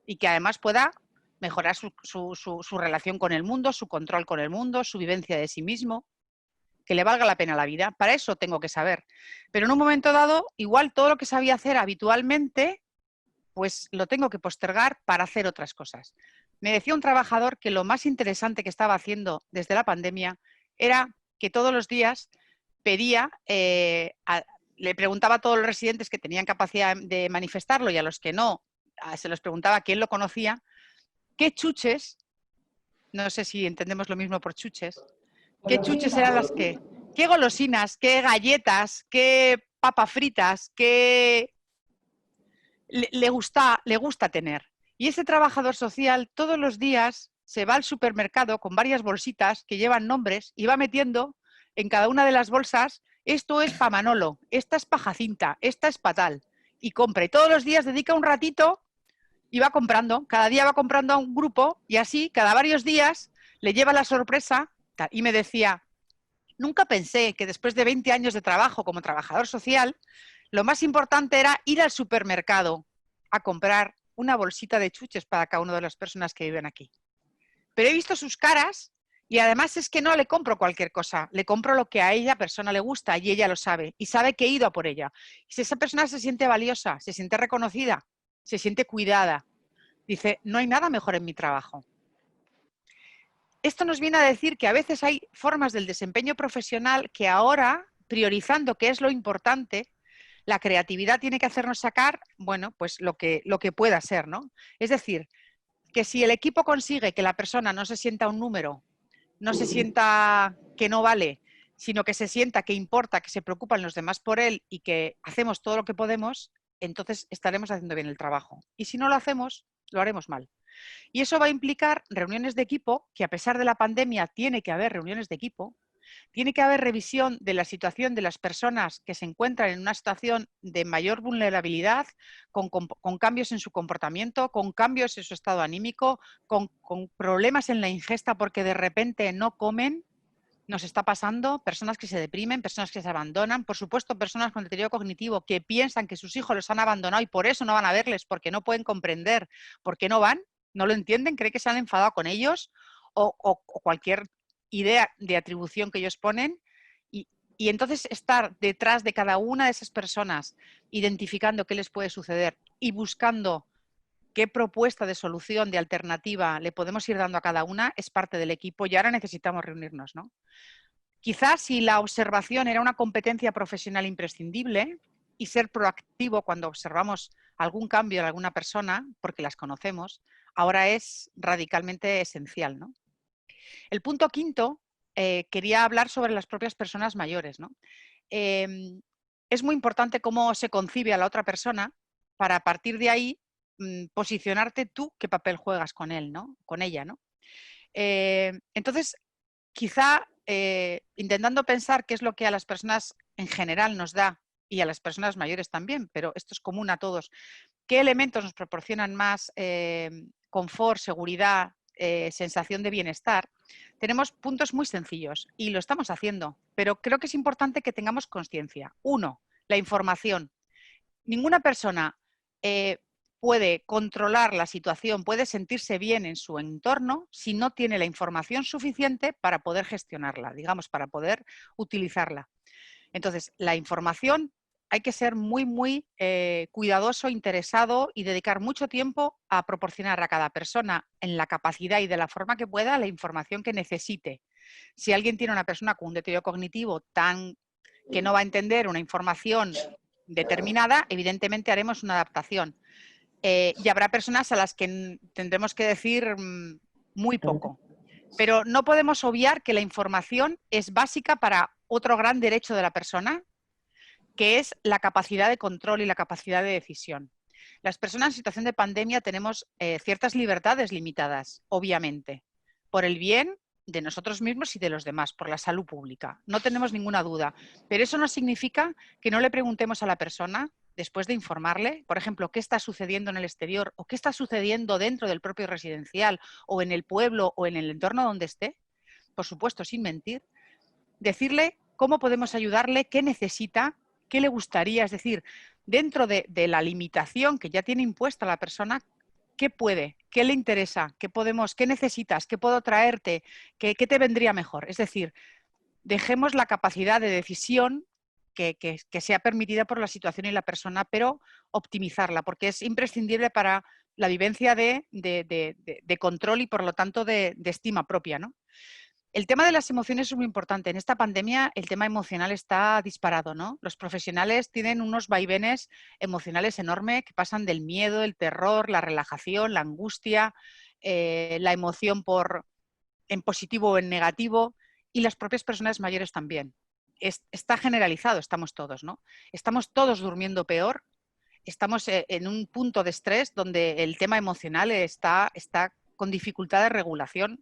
y que además pueda mejorar su relación con el mundo, su control con el mundo, su vivencia de sí mismo, que le valga la pena la vida. Para eso tengo que saber. Pero en un momento dado, igual todo lo que sabía hacer habitualmente, pues lo tengo que postergar para hacer otras cosas. Me decía un trabajador que lo más interesante que estaba haciendo desde la pandemia era que todos los días pedía, le preguntaba a todos los residentes que tenían capacidad de manifestarlo y a los que no, se los preguntaba quién lo conocía, qué chuches, no sé si entendemos lo mismo por chuches, qué chuches eran las que, qué golosinas, qué galletas, qué papas fritas, qué le gusta tener. Y ese trabajador social todos los días se va al supermercado con varias bolsitas que llevan nombres y va metiendo en cada una de las bolsas, esto es para Manolo, esta es para Jacinta, esta es para tal. Y compra. Y todos los días dedica un ratito y va comprando. Cada día va comprando a un grupo y así, cada varios días, le lleva la sorpresa. Y me decía, nunca pensé que después de 20 años de trabajo como trabajador social, lo más importante era ir al supermercado a comprar una bolsita de chuches para cada una de las personas que viven aquí. Pero he visto sus caras y además es que no le compro cualquier cosa, le compro lo que a ella persona le gusta y ella lo sabe y sabe que he ido a por ella. Y si esa persona se siente valiosa, se siente reconocida, se siente cuidada, dice, no hay nada mejor en mi trabajo. Esto nos viene a decir que a veces hay formas del desempeño profesional que ahora, priorizando qué es lo importante, la creatividad tiene que hacernos sacar, bueno, pues lo que pueda ser, ¿no? Es decir, que si el equipo consigue que la persona no se sienta un número, no se sienta que no vale, sino que se sienta que importa, que se preocupan los demás por él y que hacemos todo lo que podemos, entonces estaremos haciendo bien el trabajo. Y si no lo hacemos, lo haremos mal. Y eso va a implicar reuniones de equipo, que a pesar de la pandemia tiene que haber reuniones de equipo, tiene que haber revisión de la situación de las personas que se encuentran en una situación de mayor vulnerabilidad, con cambios en su comportamiento, con cambios en su estado anímico, con problemas en la ingesta porque de repente no comen. Nos está pasando, personas que se deprimen, personas que se abandonan, por supuesto personas con deterioro cognitivo que piensan que sus hijos los han abandonado y por eso no van a verles, porque no pueden comprender por qué no van, no lo entienden, creen que se han enfadado con ellos o cualquier idea de atribución que ellos ponen y entonces estar detrás de cada una de esas personas, identificando qué les puede suceder y buscando qué propuesta de solución, de alternativa le podemos ir dando a cada una, es parte del equipo y ahora necesitamos reunirnos, ¿no? Quizás si la observación era una competencia profesional imprescindible y ser proactivo cuando observamos algún cambio en alguna persona, porque las conocemos, ahora es radicalmente esencial, ¿no? El punto quinto, quería hablar sobre las propias personas mayores, ¿no? Es muy importante cómo se concibe a la otra persona para a partir de ahí posicionarte tú qué papel juegas con él, ¿no? Con ella, ¿no? Entonces, quizá intentando pensar qué es lo que a las personas en general nos da y a las personas mayores también, pero esto es común a todos, qué elementos nos proporcionan más confort, seguridad, sensación de bienestar, tenemos puntos muy sencillos y lo estamos haciendo, pero creo que es importante que tengamos conciencia. Uno, la información. Ninguna persona puede controlar la situación, puede sentirse bien en su entorno si no tiene la información suficiente para poder gestionarla, digamos, para poder utilizarla. Entonces, la información hay que ser muy, muy cuidadoso, interesado y dedicar mucho tiempo a proporcionar a cada persona en la capacidad y de la forma que pueda la información que necesite. Si alguien tiene una persona con un deterioro cognitivo tan que no va a entender una información determinada, evidentemente haremos una adaptación. Y habrá personas a las que tendremos que decir muy poco. Pero no podemos obviar que la información es básica para otro gran derecho de la persona, que es la capacidad de control y la capacidad de decisión. Las personas en situación de pandemia tenemos ciertas libertades limitadas, obviamente, por el bien de nosotros mismos y de los demás, por la salud pública. No tenemos ninguna duda. Pero eso no significa que no le preguntemos a la persona, después de informarle, por ejemplo, qué está sucediendo en el exterior o qué está sucediendo dentro del propio residencial o en el pueblo o en el entorno donde esté, por supuesto, sin mentir, decirle cómo podemos ayudarle, qué necesita, qué le gustaría, es decir, dentro de la limitación que ya tiene impuesta la persona, ¿qué puede? ¿Qué le interesa? ¿Qué podemos? ¿Qué necesitas? ¿Qué puedo traerte? ¿Qué te vendría mejor? Es decir, dejemos la capacidad de decisión que sea permitida por la situación y la persona, pero optimizarla, porque es imprescindible para la vivencia de control y, por lo tanto, de estima propia, ¿no? El tema de las emociones es muy importante. En esta pandemia el tema emocional está disparado, ¿no? Los profesionales tienen unos vaivenes emocionales enormes que pasan del miedo, el terror, la relajación, la angustia, la emoción en positivo o en negativo, y las propias personas mayores también. Está generalizado, estamos todos, ¿no? Estamos todos durmiendo peor, estamos en un punto de estrés donde el tema emocional está con dificultad de regulación.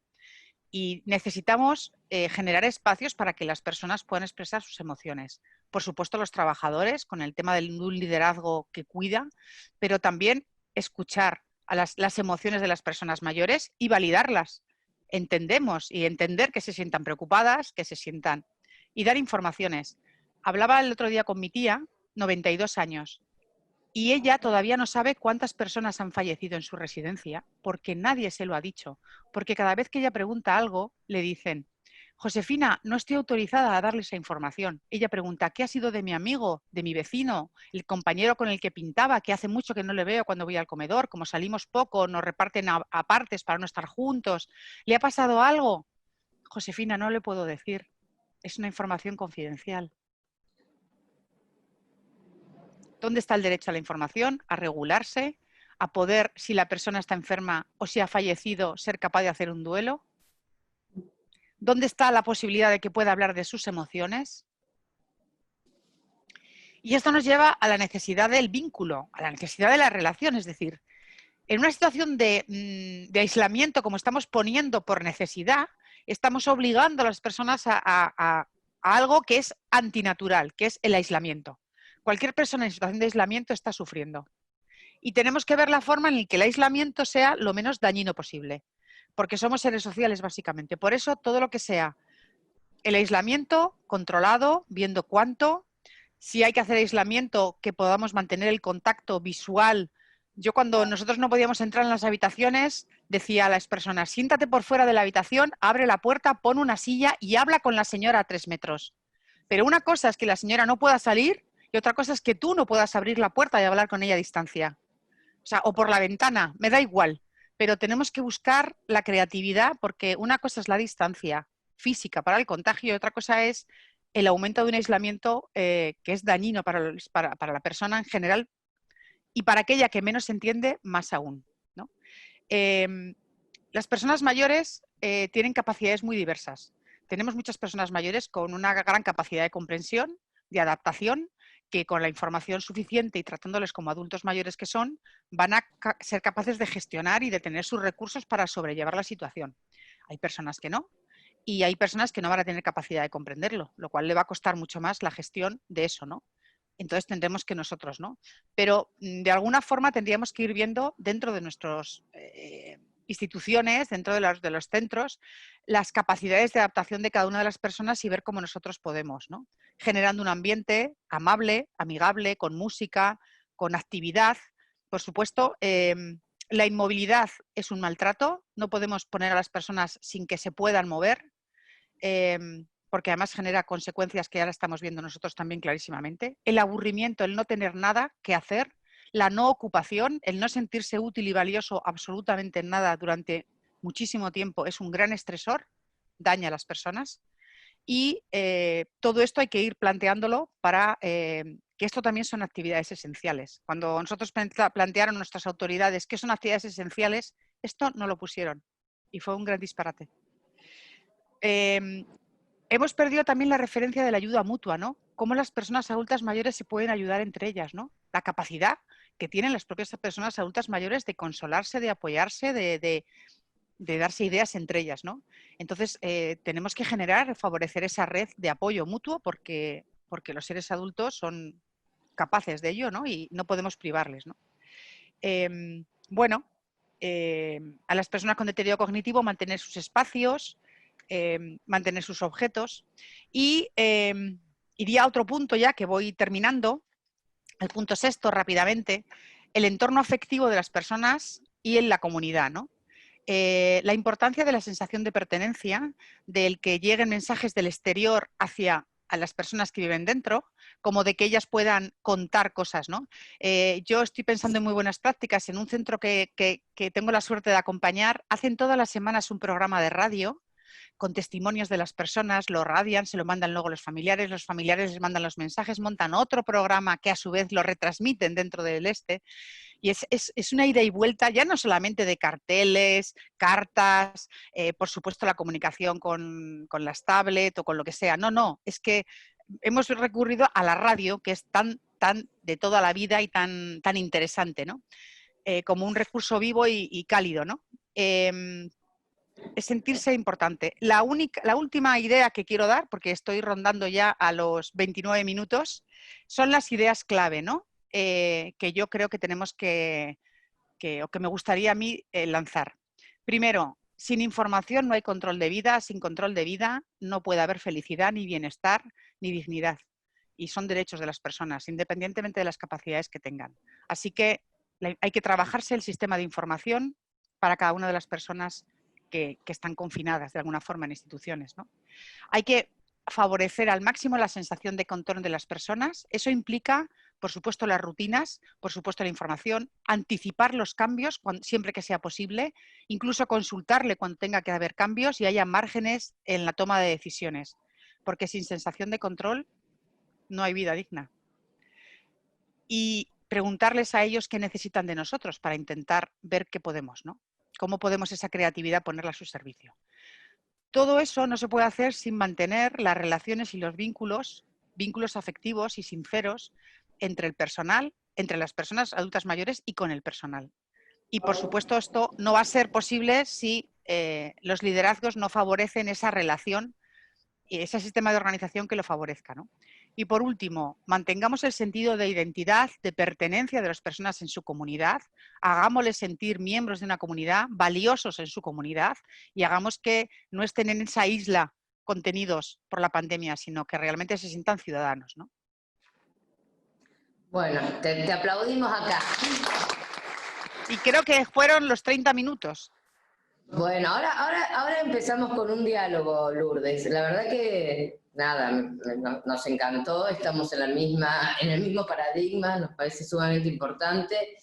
Y necesitamos generar espacios para que las personas puedan expresar sus emociones. Por supuesto, los trabajadores, con el tema de un liderazgo que cuida, pero también escuchar a las emociones de las personas mayores y validarlas. Entendemos y entender que se sientan preocupadas, que se sientan... Y dar informaciones. Hablaba el otro día con mi tía, 92 años, y ella todavía no sabe cuántas personas han fallecido en su residencia porque nadie se lo ha dicho. Porque cada vez que ella pregunta algo, le dicen, Josefina, no estoy autorizada a darle esa información. Ella pregunta, ¿qué ha sido de mi amigo, de mi vecino, el compañero con el que pintaba, que hace mucho que no le veo cuando voy al comedor? Como salimos poco, nos reparten a partes para no estar juntos. ¿Le ha pasado algo? Josefina, no le puedo decir. Es una información confidencial. ¿Dónde está el derecho a la información, a regularse, a poder, si la persona está enferma o si ha fallecido, ser capaz de hacer un duelo? ¿Dónde está la posibilidad de que pueda hablar de sus emociones? Y esto nos lleva a la necesidad del vínculo, a la necesidad de la relación. Es decir, en una situación de aislamiento, como estamos poniendo por necesidad, estamos obligando a las personas a algo que es antinatural, que es el aislamiento. Cualquier persona en situación de aislamiento está sufriendo. Y tenemos que ver la forma en la que el aislamiento sea lo menos dañino posible, porque somos seres sociales básicamente. Por eso todo lo que sea el aislamiento controlado, viendo cuánto, si hay que hacer aislamiento, que podamos mantener el contacto visual. Yo cuando nosotros no podíamos entrar en las habitaciones, decía a las personas, siéntate por fuera de la habitación, abre la puerta, pon una silla y habla con la señora a 3 metros. Pero una cosa es que la señora no pueda salir y otra cosa es que tú no puedas abrir la puerta y hablar con ella a distancia. O sea, o por la ventana, me da igual. Pero tenemos que buscar la creatividad porque una cosa es la distancia física para el contagio y otra cosa es el aumento de un aislamiento que es dañino para la persona en general y para aquella que menos entiende, más aún, ¿no? Las personas mayores tienen capacidades muy diversas. Tenemos muchas personas mayores con una gran capacidad de comprensión, de adaptación, que con la información suficiente y tratándoles como adultos mayores que son, van a ser capaces de gestionar y de tener sus recursos para sobrellevar la situación. Hay personas que no, y hay personas que no van a tener capacidad de comprenderlo, lo cual le va a costar mucho más la gestión de eso, ¿no? Entonces tendremos que nosotros, ¿no? Pero de alguna forma tendríamos que ir viendo dentro de nuestras instituciones, dentro de los centros, las capacidades de adaptación de cada una de las personas y ver cómo nosotros podemos, ¿no? Generando un ambiente amable, amigable, con música, con actividad. Por supuesto, la inmovilidad es un maltrato, no podemos poner a las personas sin que se puedan mover, porque además genera consecuencias que ahora estamos viendo nosotros también clarísimamente. El aburrimiento, el no tener nada que hacer, la no ocupación, el no sentirse útil y valioso absolutamente en nada durante muchísimo tiempo es un gran estresor, daña a las personas. Y todo esto hay que ir planteándolo para que esto también son actividades esenciales. Cuando nosotros plantearon nuestras autoridades qué son actividades esenciales, esto no lo pusieron y fue un gran disparate. Hemos perdido también la referencia de la ayuda mutua, ¿no? Cómo las personas adultas mayores se pueden ayudar entre ellas, ¿no? La capacidad que tienen las propias personas adultas mayores de consolarse, de apoyarse, de darse ideas entre ellas, ¿no? Entonces, tenemos que favorecer esa red de apoyo mutuo porque los seres adultos son capaces de ello, ¿no? Y no podemos privarles, ¿no? A las personas con deterioro cognitivo mantener sus espacios, mantener sus objetos y iría a otro punto ya que voy terminando, el punto sexto rápidamente, el entorno afectivo de las personas y en la comunidad, ¿no? La importancia de la sensación de pertenencia, del que lleguen mensajes del exterior hacia a las personas que viven dentro, como de que ellas puedan contar cosas, ¿no? Yo estoy pensando en muy buenas prácticas. En un centro que tengo la suerte de acompañar, hacen todas las semanas un programa de radio con testimonios de las personas, lo radian, se lo mandan luego los familiares les mandan los mensajes, montan otro programa que a su vez lo retransmiten dentro del y es una ida y vuelta ya no solamente de carteles, cartas, por supuesto la comunicación con las tablets o con lo que sea, no, es que hemos recurrido a la radio, que es tan de toda la vida y tan interesante, ¿no? Como un recurso vivo y cálido, ¿no? Es sentirse importante. La última idea que quiero dar, porque estoy rondando ya a los 29 minutos, son las ideas clave, ¿no? Que yo creo que tenemos o que me gustaría a mí lanzar. Primero, sin información no hay control de vida, sin control de vida no puede haber felicidad, ni bienestar, ni dignidad. Y son derechos de las personas, independientemente de las capacidades que tengan. Así que hay que trabajarse el sistema de información para cada una de las personas que están confinadas de alguna forma en instituciones, ¿no? Hay que favorecer al máximo la sensación de control de las personas. Eso implica, por supuesto, las rutinas, por supuesto, la información, anticipar los cambios siempre que sea posible, incluso consultarle cuando tenga que haber cambios y haya márgenes en la toma de decisiones, porque sin sensación de control no hay vida digna. Y preguntarles a ellos qué necesitan de nosotros para intentar ver qué podemos, ¿no? Cómo podemos esa creatividad ponerla a su servicio. Todo eso no se puede hacer sin mantener las relaciones y los vínculos afectivos y sinceros entre el personal, entre las personas adultas mayores y con el personal. Y por supuesto esto no va a ser posible si los liderazgos no favorecen esa relación y ese sistema de organización que lo favorezca, ¿no? Y por último, mantengamos el sentido de identidad, de pertenencia de las personas en su comunidad, hagámosles sentir miembros de una comunidad, valiosos en su comunidad y hagamos que no estén en esa isla contenidos por la pandemia, sino que realmente se sientan ciudadanos, ¿no? Bueno, te aplaudimos acá. Y creo que fueron los 30 minutos. Bueno, ahora empezamos con un diálogo, Lourdes. La verdad que, nada, nos encantó, estamos en el mismo paradigma, nos parece sumamente importante.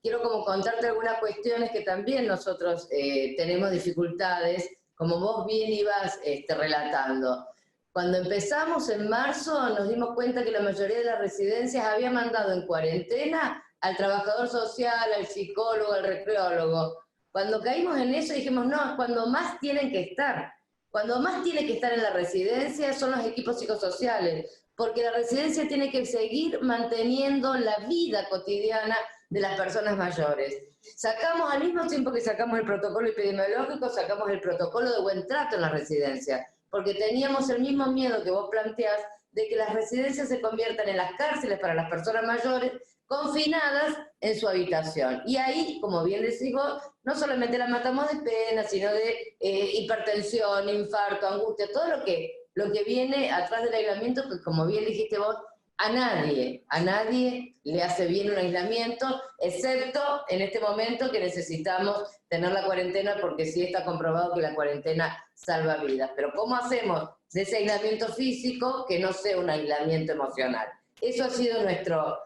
Quiero como contarte algunas cuestiones que también nosotros tenemos dificultades, como vos bien ibas relatando. Cuando empezamos en marzo nos dimos cuenta que la mayoría de las residencias había mandado en cuarentena al trabajador social, al psicólogo, al recreólogo. Cuando caímos en eso dijimos, no, cuando más tienen que estar. Cuando más tiene que estar en la residencia son los equipos psicosociales, porque la residencia tiene que seguir manteniendo la vida cotidiana de las personas mayores. Sacamos, al mismo tiempo que sacamos el protocolo epidemiológico, sacamos el protocolo de buen trato en la residencia, porque teníamos el mismo miedo que vos planteás de que las residencias se conviertan en las cárceles para las personas mayores, confinadas en su habitación. Y ahí, como bien decís vos, no solamente la matamos de pena, sino de hipertensión, infarto, angustia, todo lo que viene atrás del aislamiento, que como bien dijiste vos, a nadie le hace bien un aislamiento, excepto en este momento que necesitamos tener la cuarentena, porque sí está comprobado que la cuarentena salva vidas. Pero ¿cómo hacemos de ese aislamiento físico que no sea un aislamiento emocional? Eso ha sido nuestro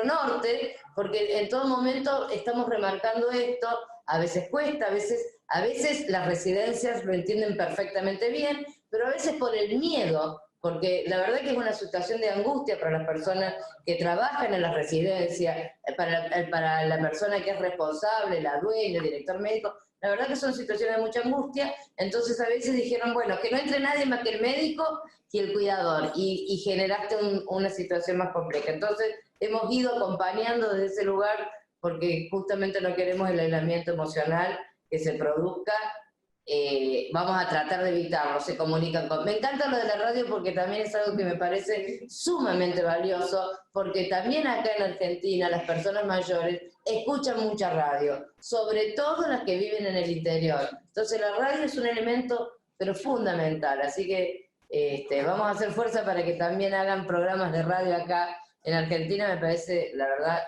norte, porque en todo momento estamos remarcando esto, a veces cuesta, a veces las residencias lo entienden perfectamente bien, pero a veces por el miedo porque la verdad que es una situación de angustia para las personas que trabajan en las residencias, para la persona que es responsable, la dueña, el director médico. La verdad que son situaciones de mucha angustia, entonces a veces dijeron, bueno, que no entre nadie más que el médico y el cuidador, y generaste una situación más compleja. Entonces hemos ido acompañando desde ese lugar, porque justamente no queremos el aislamiento emocional que se produzca. Vamos a tratar de evitarlo, se comunican con... Me encanta lo de la radio porque también es algo que me parece sumamente valioso, porque también acá en Argentina las personas mayores escuchan mucha radio, sobre todo las que viven en el interior. Entonces la radio es un elemento pero fundamental, así que vamos a hacer fuerza para que también hagan programas de radio acá en Argentina, me parece, la verdad,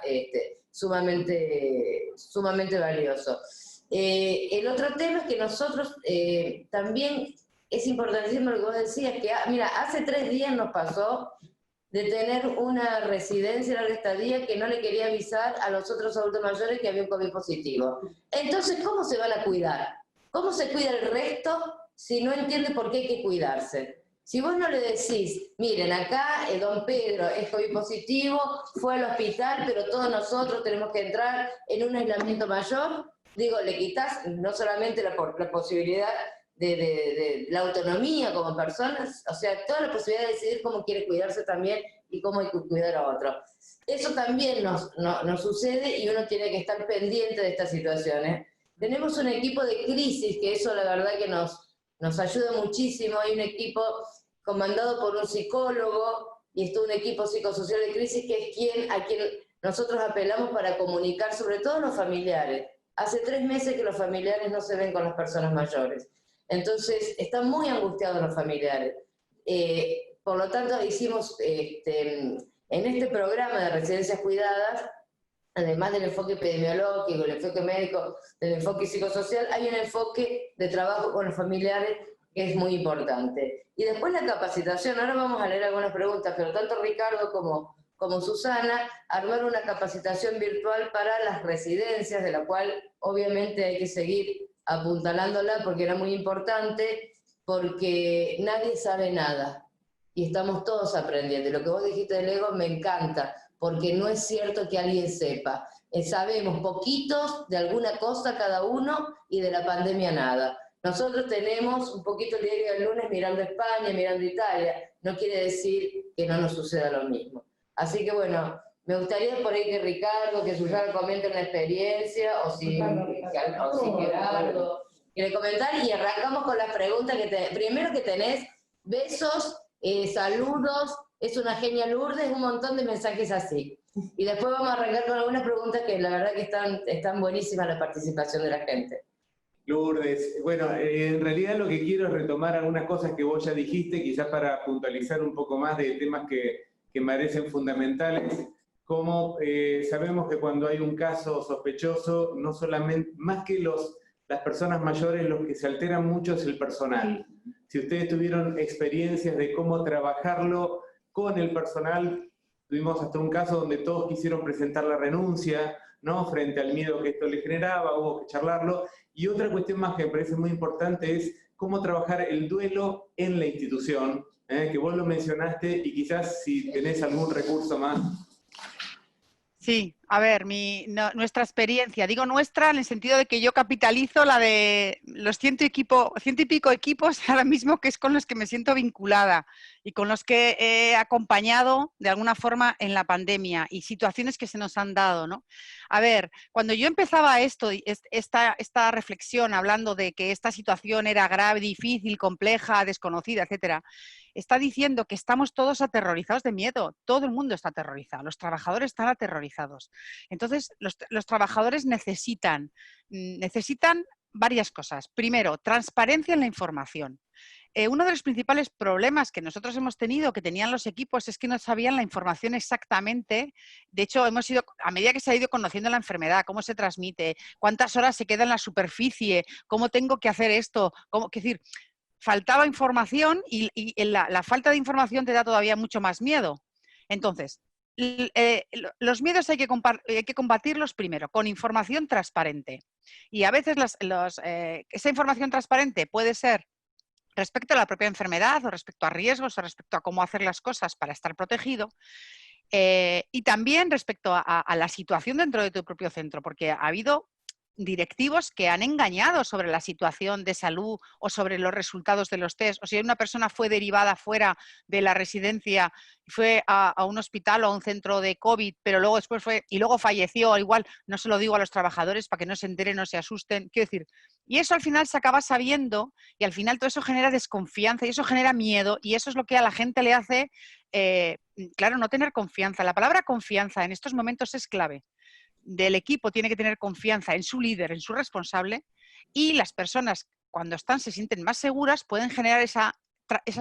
sumamente valioso. El otro tema es que nosotros también es importantísimo lo que vos decías, que mira, hace 3 días nos pasó de tener una residencia, una estadía que no le quería avisar a los otros adultos mayores que había un COVID positivo. Entonces, ¿cómo se van a cuidar? ¿Cómo se cuida el resto si no entiende por qué hay que cuidarse? Si vos no le decís, miren, acá don Pedro es COVID positivo, fue al hospital, pero todos nosotros tenemos que entrar en un aislamiento mayor, digo, le quitas no solamente la posibilidad de la autonomía como personas, o sea, toda la posibilidad de decidir cómo quiere cuidarse también y cómo hay que cuidar a otro. Eso también nos sucede y uno tiene que estar pendiente de estas situaciones. Tenemos un equipo de crisis, que eso la verdad que nos ayuda muchísimo. Hay un equipo comandado por un psicólogo y está un equipo psicosocial de crisis que es a quien nosotros apelamos para comunicar, sobre todo los familiares. Hace 3 meses que los familiares no se ven con las personas mayores. Entonces, están muy angustiados los familiares. Por lo tanto, hicimos en este programa de residencias cuidadas, además del enfoque epidemiológico, el enfoque médico, del enfoque psicosocial, hay un enfoque de trabajo con los familiares que es muy importante. Y después la capacitación, ahora vamos a leer algunas preguntas, pero tanto Ricardo como Susana, armar una capacitación virtual para las residencias, de la cual obviamente hay que seguir apuntalándola porque era muy importante, porque nadie sabe nada y estamos todos aprendiendo. Y lo que vos dijiste del ego me encanta, porque no es cierto que alguien sepa. Sabemos poquitos de alguna cosa cada uno y de la pandemia nada. Nosotros tenemos un poquito el diario del lunes mirando España, mirando Italia. No quiere decir que no nos suceda lo mismo. Así que bueno, me gustaría por ahí que Ricardo, que Susana comenten la experiencia, o si Gerardo quiere comentar, y arrancamos con las preguntas primero que tenés, besos, saludos, es una genia Lourdes, un montón de mensajes así. Y después vamos a arrancar con algunas preguntas que la verdad que están buenísimas la participación de la gente. Lourdes, bueno, en realidad lo que quiero es retomar algunas cosas que vos ya dijiste, quizás para puntualizar un poco más de temas que me parecen fundamentales, como sabemos que cuando hay un caso sospechoso, no solamente, más que las personas mayores, los que se alteran mucho es el personal. Si ustedes tuvieron experiencias de cómo trabajarlo con el personal, tuvimos hasta un caso donde todos quisieron presentar la renuncia, ¿no? Frente al miedo que esto le generaba, hubo que charlarlo. Y otra cuestión más que me parece muy importante es cómo trabajar el duelo en la institución, que vos lo mencionaste y quizás si tenés algún recurso más. Sí, a ver, nuestra experiencia, digo nuestra en el sentido de que yo capitalizo la de los 100 y pico equipos ahora mismo, que es con los que me siento vinculada y con los que he acompañado de alguna forma en la pandemia y situaciones que se nos han dado, ¿no? A ver, cuando yo empezaba esta reflexión hablando de que esta situación era grave, difícil, compleja, desconocida, etcétera, está diciendo que estamos todos aterrorizados de miedo. Todo el mundo está aterrorizado. Los trabajadores están aterrorizados. Entonces, los trabajadores necesitan varias cosas. Primero, transparencia en la información. Uno de los principales problemas que nosotros hemos tenido, que tenían los equipos, es que no sabían la información exactamente. De hecho, a medida que se ha ido conociendo la enfermedad, cómo se transmite, cuántas horas se queda en la superficie, cómo tengo que hacer esto, es decir, faltaba información y la falta de información te da todavía mucho más miedo. Entonces, los miedos hay que combatirlos primero con información transparente. Y a veces esa información transparente puede ser respecto a la propia enfermedad o respecto a riesgos o respecto a cómo hacer las cosas para estar protegido. Y también respecto a la situación dentro de tu propio centro, porque ha habido directivos que han engañado sobre la situación de salud o sobre los resultados de los test. O si una persona fue derivada fuera de la residencia, fue a un hospital o a un centro de COVID, pero luego después luego falleció, igual no se lo digo a los trabajadores para que no se enteren, no se asusten. Quiero decir, y eso al final se acaba sabiendo y al final todo eso genera desconfianza y eso genera miedo y eso es lo que a la gente le hace, claro, no tener confianza. La palabra confianza en estos momentos es clave. Del equipo tiene que tener confianza en su líder, en su responsable, y las personas cuando se sienten más seguras pueden generar esa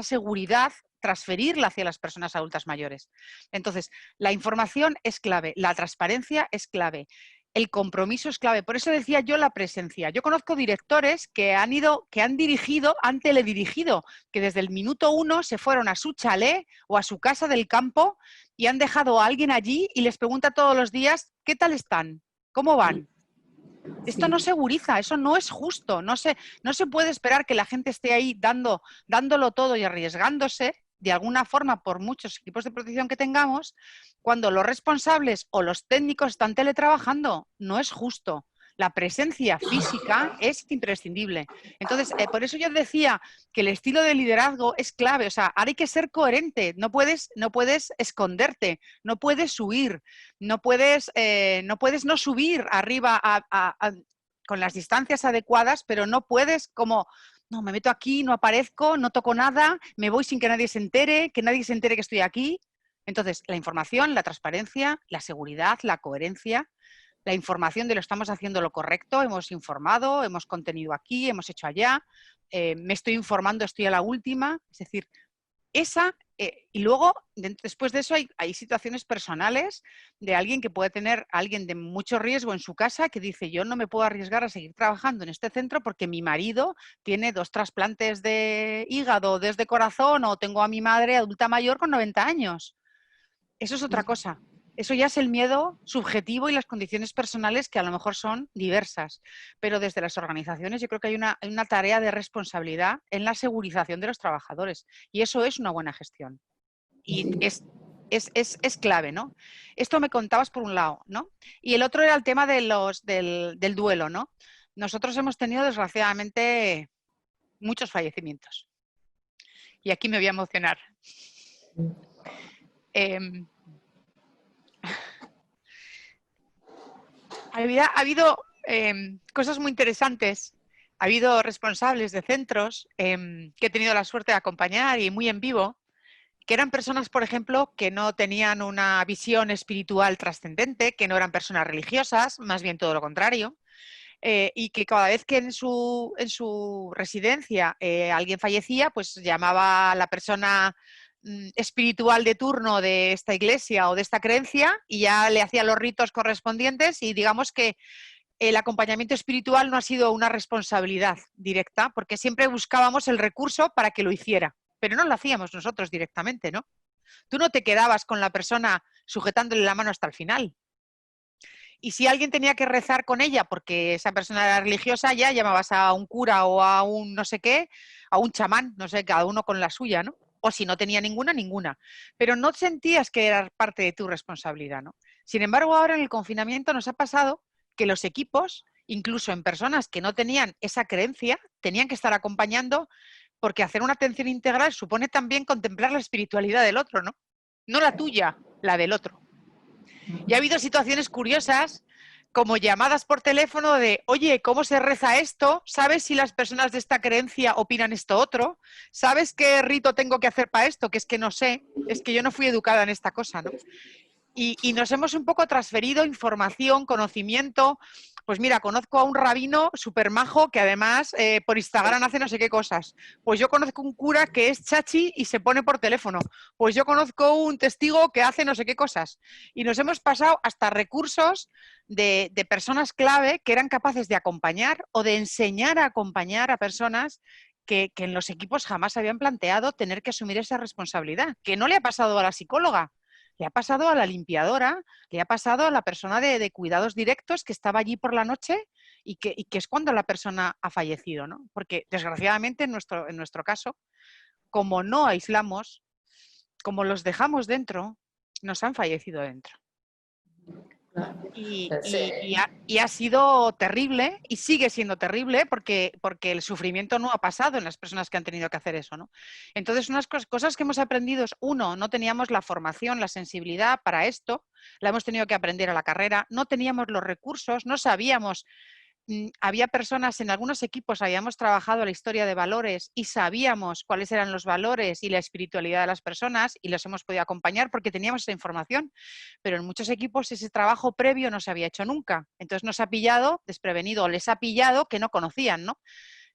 seguridad, transferirla hacia las personas adultas mayores. Entonces, la información es clave, la transparencia es clave, el compromiso es clave. Por eso decía yo la presencia. Yo conozco directores que han dirigido, han teledirigido, que desde el minuto 1 se fueron a su chalet o a su casa del campo y han dejado a alguien allí y les pregunta todos los días, ¿qué tal están? ¿Cómo van? Esto no seguriza, eso no es justo. No se puede esperar que la gente esté ahí dándolo todo y arriesgándose de alguna forma por muchos equipos de protección que tengamos, cuando los responsables o los técnicos están teletrabajando. No es justo. La presencia física es imprescindible. Entonces, por eso yo decía que el estilo de liderazgo es clave. O sea, ahora hay que ser coherente. No puedes esconderte, no puedes huir, no puedes no subir arriba con las distancias adecuadas, pero no puedes como... No, me meto aquí, no aparezco, no toco nada, me voy sin que nadie se entere, que nadie se entere que estoy aquí. Entonces, la información, la transparencia, la seguridad, la coherencia, la información de lo estamos haciendo lo correcto, hemos informado, hemos contenido aquí, hemos hecho allá, me estoy informando, estoy a la última. Es decir, y luego, después de eso, hay situaciones personales de alguien que puede tener, alguien de mucho riesgo en su casa que dice, yo no me puedo arriesgar a seguir trabajando en este centro porque mi marido tiene 2 trasplantes de hígado desde corazón o tengo a mi madre adulta mayor con 90 años. Eso es otra cosa. Eso ya es el miedo subjetivo y las condiciones personales que a lo mejor son diversas. Pero desde las organizaciones yo creo que hay una tarea de responsabilidad en la segurización de los trabajadores. Y eso es una buena gestión. Y es clave, ¿no? Esto me contabas por un lado, ¿no? Y el otro era el tema del duelo, ¿no? Nosotros hemos tenido, desgraciadamente, muchos fallecimientos. Y aquí me voy a emocionar. Ha habido cosas muy interesantes. Ha habido responsables de centros que he tenido la suerte de acompañar y muy en vivo, que eran personas, por ejemplo, que no tenían una visión espiritual trascendente, que no eran personas religiosas, más bien todo lo contrario, y que cada vez que en su residencia alguien fallecía, pues llamaba a la persona espiritual de turno de esta iglesia o de esta creencia y ya le hacía los ritos correspondientes y digamos que el acompañamiento espiritual no ha sido una responsabilidad directa porque siempre buscábamos el recurso para que lo hiciera, pero no lo hacíamos nosotros directamente, ¿no? Tú no te quedabas con la persona sujetándole la mano hasta el final. Y si alguien tenía que rezar con ella porque esa persona era religiosa, ya llamabas a un cura o a un no sé qué, a un chamán, no sé, cada uno con la suya, ¿no? O si no tenía ninguna. Pero no sentías que era parte de tu responsabilidad, ¿no? Sin embargo, ahora en el confinamiento nos ha pasado que los equipos, incluso en personas que no tenían esa creencia, tenían que estar acompañando porque hacer una atención integral supone también contemplar la espiritualidad del otro, ¿no? No la tuya, la del otro. Y ha habido situaciones curiosas como llamadas por teléfono de, oye, ¿cómo se reza esto? ¿Sabes si las personas de esta creencia opinan esto otro? ¿Sabes qué rito tengo que hacer para esto? Que es que no sé, es que yo no fui educada en esta cosa, ¿no? Y nos hemos un poco transferido información, conocimiento. Pues mira, conozco a un rabino súper majo que además por Instagram hace no sé qué cosas. Pues yo conozco un cura que es chachi y se pone por teléfono. Pues yo conozco un testigo que hace no sé qué cosas. Y nos hemos pasado hasta recursos de personas clave que eran capaces de acompañar o de enseñar a acompañar a personas que en los equipos jamás habían planteado tener que asumir esa responsabilidad, que no le ha pasado a la psicóloga. Le ha pasado a la limpiadora, le ha pasado a la persona de cuidados directos que estaba allí por la noche y que es cuando la persona ha fallecido, ¿no? Porque desgraciadamente en nuestro caso, como no aislamos, como los dejamos dentro, nos han fallecido dentro. Y ha sido terrible y sigue siendo terrible porque el sufrimiento no ha pasado en las personas que han tenido que hacer eso, ¿no? Entonces, unas cosas que hemos aprendido es, uno, no teníamos la formación, la sensibilidad para esto, la hemos tenido que aprender a la carrera, no teníamos los recursos, no sabíamos. Había personas, en algunos equipos habíamos trabajado la historia de valores y sabíamos cuáles eran los valores y la espiritualidad de las personas y los hemos podido acompañar porque teníamos esa información, pero en muchos equipos ese trabajo previo no se había hecho nunca. Entonces nos ha pillado desprevenido, les ha pillado que no conocían, ¿no?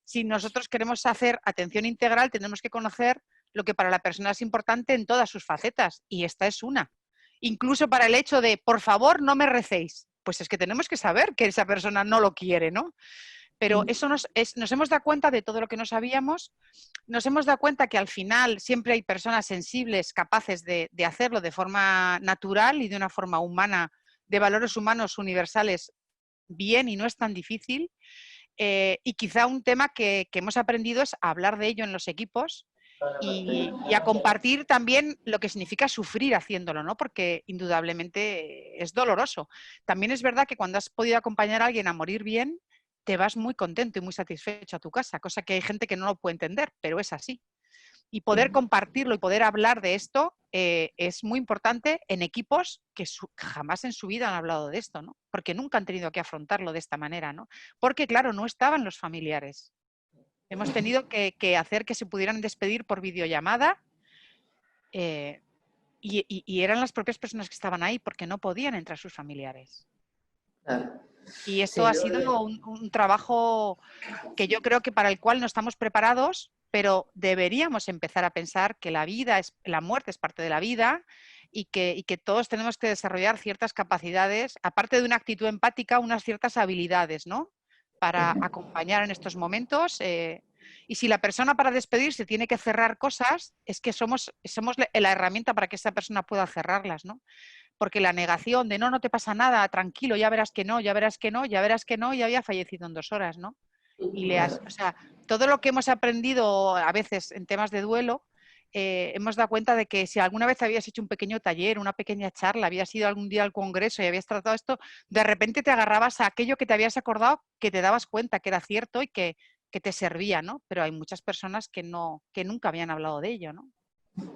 Si nosotros queremos hacer atención integral, tenemos que conocer lo que para la persona es importante en todas sus facetas, y esta es una. Incluso para el hecho de, por favor, no me recéis. Pues es que tenemos que saber que esa persona no lo quiere, ¿no? Pero eso nos hemos dado cuenta de todo lo que no sabíamos, nos hemos dado cuenta que al final siempre hay personas sensibles, capaces de hacerlo de forma natural y de una forma humana, de valores humanos universales, bien, y no es tan difícil. Y quizá un tema que hemos aprendido es a hablar de ello en los equipos y a compartir también lo que significa sufrir haciéndolo, ¿no? Porque indudablemente es doloroso. También es verdad que cuando has podido acompañar a alguien a morir bien, te vas muy contento y muy satisfecho a tu casa, cosa que hay gente que no lo puede entender, pero es así. Y poder compartirlo y poder hablar de esto es muy importante en equipos que jamás en su vida han hablado de esto, ¿no? Porque nunca han tenido que afrontarlo de esta manera, ¿no? Porque, claro, no estaban los familiares. Hemos tenido que hacer que se pudieran despedir por videollamada y eran las propias personas que estaban ahí porque no podían entrar sus familiares. Claro. Y esto ha sido un trabajo que yo creo que para el cual no estamos preparados, pero deberíamos empezar a pensar que la muerte es parte de la vida y que todos tenemos que desarrollar ciertas capacidades, aparte de una actitud empática, unas ciertas habilidades, ¿no? Para acompañar en estos momentos. Y si la persona para despedirse tiene que cerrar cosas, es que somos la herramienta para que esa persona pueda cerrarlas, ¿no? Porque la negación de no te pasa nada, tranquilo, ya verás que no, ya verás que no, ya verás que no, ya había fallecido en 2 horas, ¿no? Y o sea, todo lo que hemos aprendido a veces en temas de duelo, hemos dado cuenta de que si alguna vez habías hecho un pequeño taller, una pequeña charla, habías ido algún día al congreso y habías tratado esto, de repente te agarrabas a aquello que te habías acordado, que te dabas cuenta que era cierto y que te servía, ¿no? Pero hay muchas personas que nunca habían hablado de ello, ¿no?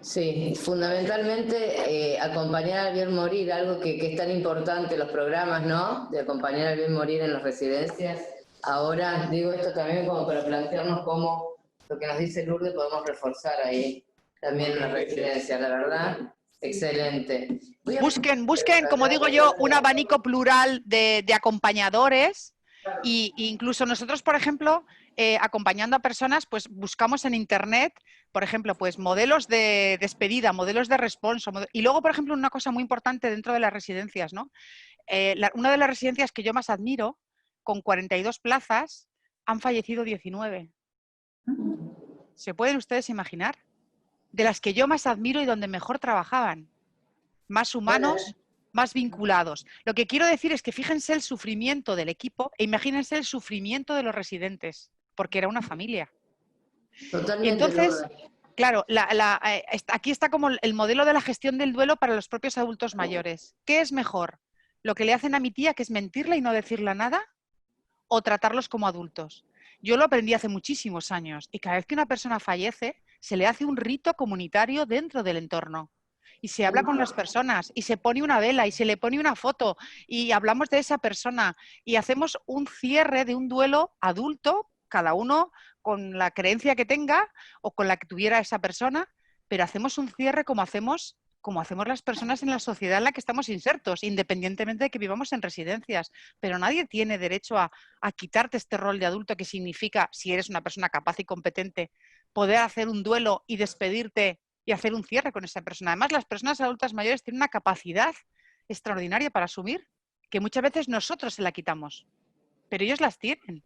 Sí, fundamentalmente acompañar al bien morir, algo que es tan importante, los programas, ¿no? De acompañar al bien morir en las residencias. Ahora digo esto también como para plantearnos cómo lo que nos dice Lourdes podemos reforzar ahí también en la residencia, la verdad, excelente. Busquen, como digo yo, un abanico plural de acompañadores e incluso nosotros, por ejemplo, acompañando a personas, pues buscamos en internet, por ejemplo, pues modelos de despedida, modelos de responso. Y luego, por ejemplo, una cosa muy importante dentro de las residencias, ¿no? Una de las residencias que yo más admiro, con 42 plazas, han fallecido 19. ¿Se pueden ustedes imaginar? De las que yo más admiro y donde mejor trabajaban. Más humanos, más vinculados. Lo que quiero decir es que fíjense el sufrimiento del equipo e imagínense el sufrimiento de los residentes, porque era una familia. Totalmente. Y entonces, claro, aquí está como el modelo de la gestión del duelo para los propios adultos mayores. ¿Qué es mejor? ¿Lo que le hacen a mi tía, que es mentirle y no decirle nada? ¿O tratarlos como adultos? Yo lo aprendí hace muchísimos años y cada vez que una persona fallece, se le hace un rito comunitario dentro del entorno. Y se habla con las personas y se pone una vela y se le pone una foto y hablamos de esa persona y hacemos un cierre de un duelo adulto, cada uno con la creencia que tenga o con la que tuviera esa persona, pero hacemos un cierre como hacemos las personas en la sociedad en la que estamos insertos, independientemente de que vivamos en residencias. Pero nadie tiene derecho a quitarte este rol de adulto que significa, si eres una persona capaz y competente, poder hacer un duelo y despedirte y hacer un cierre con esa persona. Además, las personas adultas mayores tienen una capacidad extraordinaria para asumir, que muchas veces nosotros se la quitamos, pero ellos las tienen.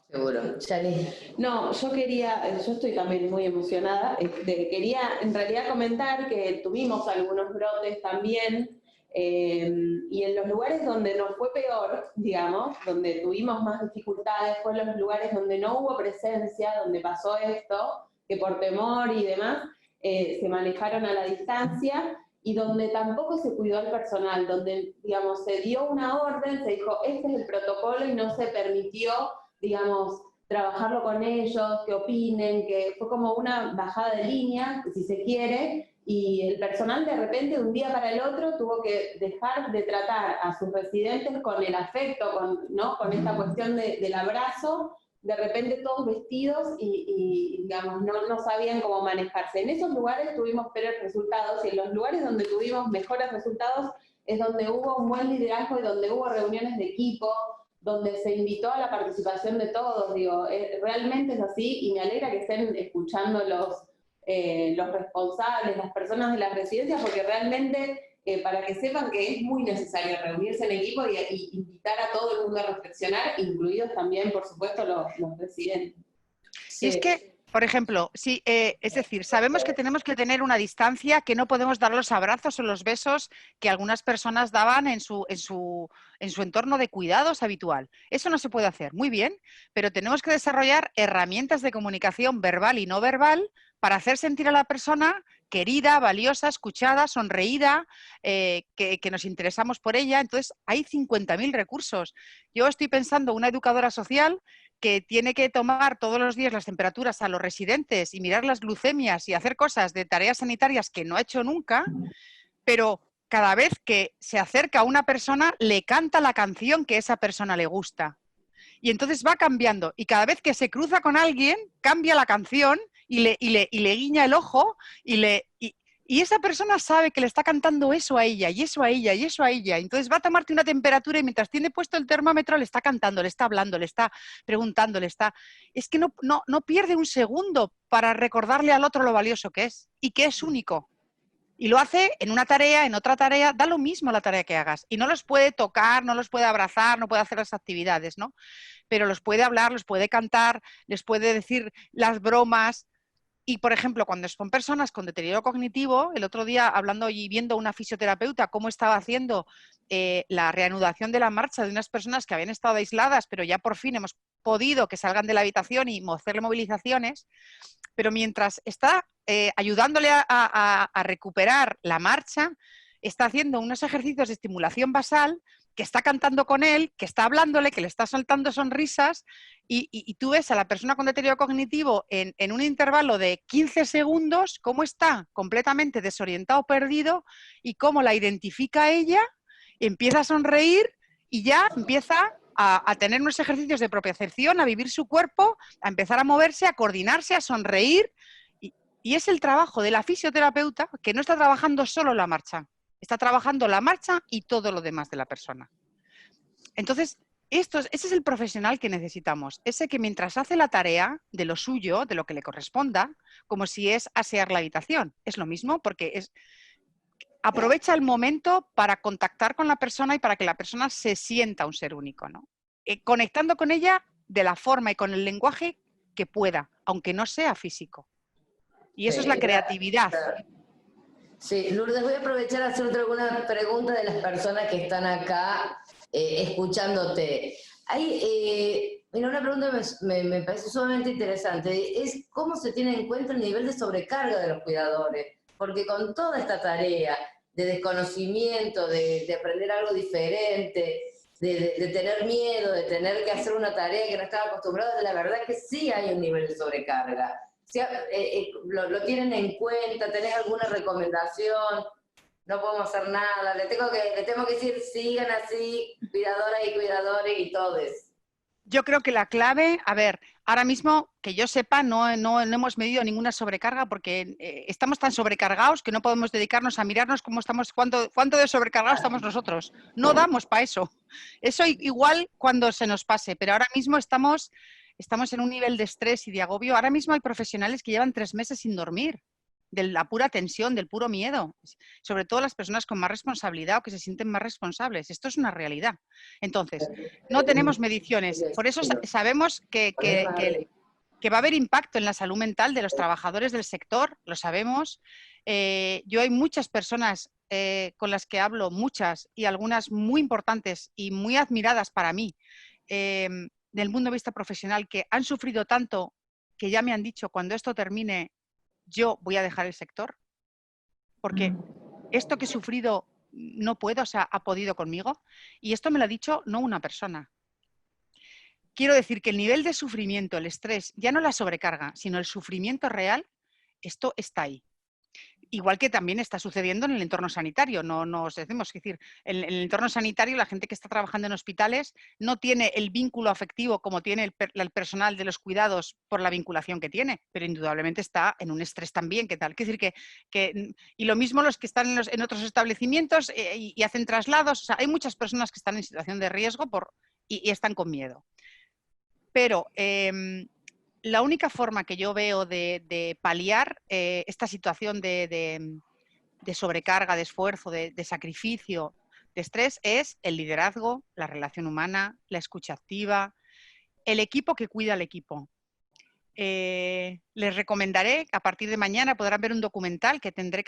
Seguro. Chani. No, yo estoy también muy emocionada, quería en realidad comentar que tuvimos algunos brotes también Y en los lugares donde nos fue peor, digamos, donde tuvimos más dificultades, fue en los lugares donde no hubo presencia, donde pasó esto, que por temor y demás se manejaron a la distancia, y donde tampoco se cuidó al personal, donde, digamos, se dio una orden, se dijo, este es el protocolo, y no se permitió, digamos, trabajarlo con ellos, que opinen, que fue como una bajada de línea, si se quiere, y el personal de repente, de un día para el otro, tuvo que dejar de tratar a sus residentes con el afecto, ¿no? Con esta cuestión del abrazo, de repente todos vestidos y digamos, no sabían cómo manejarse. En esos lugares tuvimos peores resultados, y en los lugares donde tuvimos mejores resultados es donde hubo un buen liderazgo y donde hubo reuniones de equipo, donde se invitó a la participación de todos. Digo, realmente es así, y me alegra que estén escuchando los responsables, las personas de las residencias, porque realmente, para que sepan que es muy necesario reunirse en equipo y invitar a todo el mundo a reflexionar, incluidos también, por supuesto, los residentes. Y es que, por ejemplo, sí, es decir, sabemos que tenemos que tener una distancia, que no podemos dar los abrazos o los besos que algunas personas daban en su entorno de cuidados habitual. Eso no se puede hacer, muy bien, pero tenemos que desarrollar herramientas de comunicación verbal y no verbal para hacer sentir a la persona querida, valiosa, escuchada, sonreída, que nos interesamos por ella. Entonces, hay 50.000 recursos. Yo estoy pensando, una educadora social que tiene que tomar todos los días las temperaturas a los residentes y mirar las glucemias y hacer cosas de tareas sanitarias que no ha hecho nunca, pero cada vez que se acerca a una persona le canta la canción que a esa persona le gusta. Y entonces va cambiando, y cada vez que se cruza con alguien, cambia la canción y le guiña el ojo, y esa persona sabe que le está cantando eso a ella, y eso a ella, y eso a ella. Entonces va a tomarte una temperatura, y mientras tiene puesto el termómetro le está cantando, le está hablando, le está preguntando, Es que no pierde un segundo para recordarle al otro lo valioso que es, y que es único. Y lo hace en una tarea, en otra tarea, da lo mismo la tarea que hagas. Y no los puede tocar, no los puede abrazar, no puede hacer las actividades, ¿no? Pero los puede hablar, los puede cantar, les puede decir las bromas. Y, por ejemplo, cuando son personas con deterioro cognitivo, el otro día hablando y viendo una fisioterapeuta cómo estaba haciendo la reanudación de la marcha de unas personas que habían estado aisladas, pero ya por fin hemos podido que salgan de la habitación y hacerle movilizaciones, pero mientras está ayudándole a recuperar la marcha, está haciendo unos ejercicios de estimulación basal, que está cantando con él, que está hablándole, que le está soltando sonrisas, y tú ves a la persona con deterioro cognitivo en un intervalo de 15 segundos, cómo está completamente desorientado, perdido, y cómo la identifica ella, empieza a sonreír y ya empieza a tener unos ejercicios de propiocepción, a vivir su cuerpo, a empezar a moverse, a coordinarse, a sonreír. Y es el trabajo de la fisioterapeuta, que no está trabajando solo la marcha, está trabajando la marcha y todo lo demás de la persona. Entonces, ese es el profesional que necesitamos, ese que mientras hace la tarea de lo suyo, de lo que le corresponda, como si es asear la habitación, es lo mismo, porque aprovecha el momento para contactar con la persona y para que la persona se sienta un ser único, ¿no? Conectando con ella de la forma y con el lenguaje que pueda, aunque no sea físico. Y eso es la creatividad. Sí, Lourdes, voy a aprovechar a hacerte alguna pregunta de las personas que están acá escuchándote. Mira, una pregunta me parece sumamente interesante, es cómo se tiene en cuenta el nivel de sobrecarga de los cuidadores, porque con toda esta tarea de desconocimiento, de aprender algo diferente, de tener miedo, de tener que hacer una tarea que no estaba acostumbrado, la verdad es que sí hay un nivel de sobrecarga. Lo tienen en cuenta, tenés alguna recomendación, no podemos hacer nada, le tengo que decir sigan así, cuidadoras y cuidadores y todos. Yo creo que la clave, a ver, ahora mismo que yo sepa no hemos medido ninguna sobrecarga, porque estamos tan sobrecargados que no podemos dedicarnos a mirarnos cómo estamos, cuánto de sobrecargados estamos nosotros. No damos para eso. Eso igual cuando se nos pase, pero ahora mismo estamos en un nivel de estrés y de agobio. Ahora mismo hay profesionales que llevan 3 meses sin dormir, de la pura tensión, del puro miedo. Sobre todo las personas con más responsabilidad o que se sienten más responsables. Esto es una realidad. Entonces, no tenemos mediciones. Por eso sabemos que que va a haber impacto en la salud mental de los trabajadores del sector, lo sabemos. Yo hay muchas personas con las que hablo, muchas y algunas muy importantes y muy admiradas para mí, del mundo de vista profesional, que han sufrido tanto que ya me han dicho, cuando esto termine, yo voy a dejar el sector, porque esto que he sufrido no puedo, o sea, ha podido conmigo. Y esto me lo ha dicho no una persona. Quiero decir que el nivel de sufrimiento, el estrés, ya no la sobrecarga, sino el sufrimiento real, esto está ahí. Igual que también está sucediendo en el entorno sanitario, no nos decimos, es decir, en el entorno sanitario la gente que está trabajando en hospitales no tiene el vínculo afectivo como tiene el personal de los cuidados por la vinculación que tiene, pero indudablemente está en un estrés también, ¿qué tal? Es decir, y lo mismo los que están en otros establecimientos y hacen traslados, o sea, hay muchas personas que están en situación de riesgo y están con miedo. Pero la única forma que yo veo de paliar esta situación de sobrecarga, de esfuerzo, de sacrificio, de estrés, es el liderazgo, la relación humana, la escucha activa, el equipo que cuida al equipo. Les recomendaré que a partir de mañana podrán ver un documental que tendré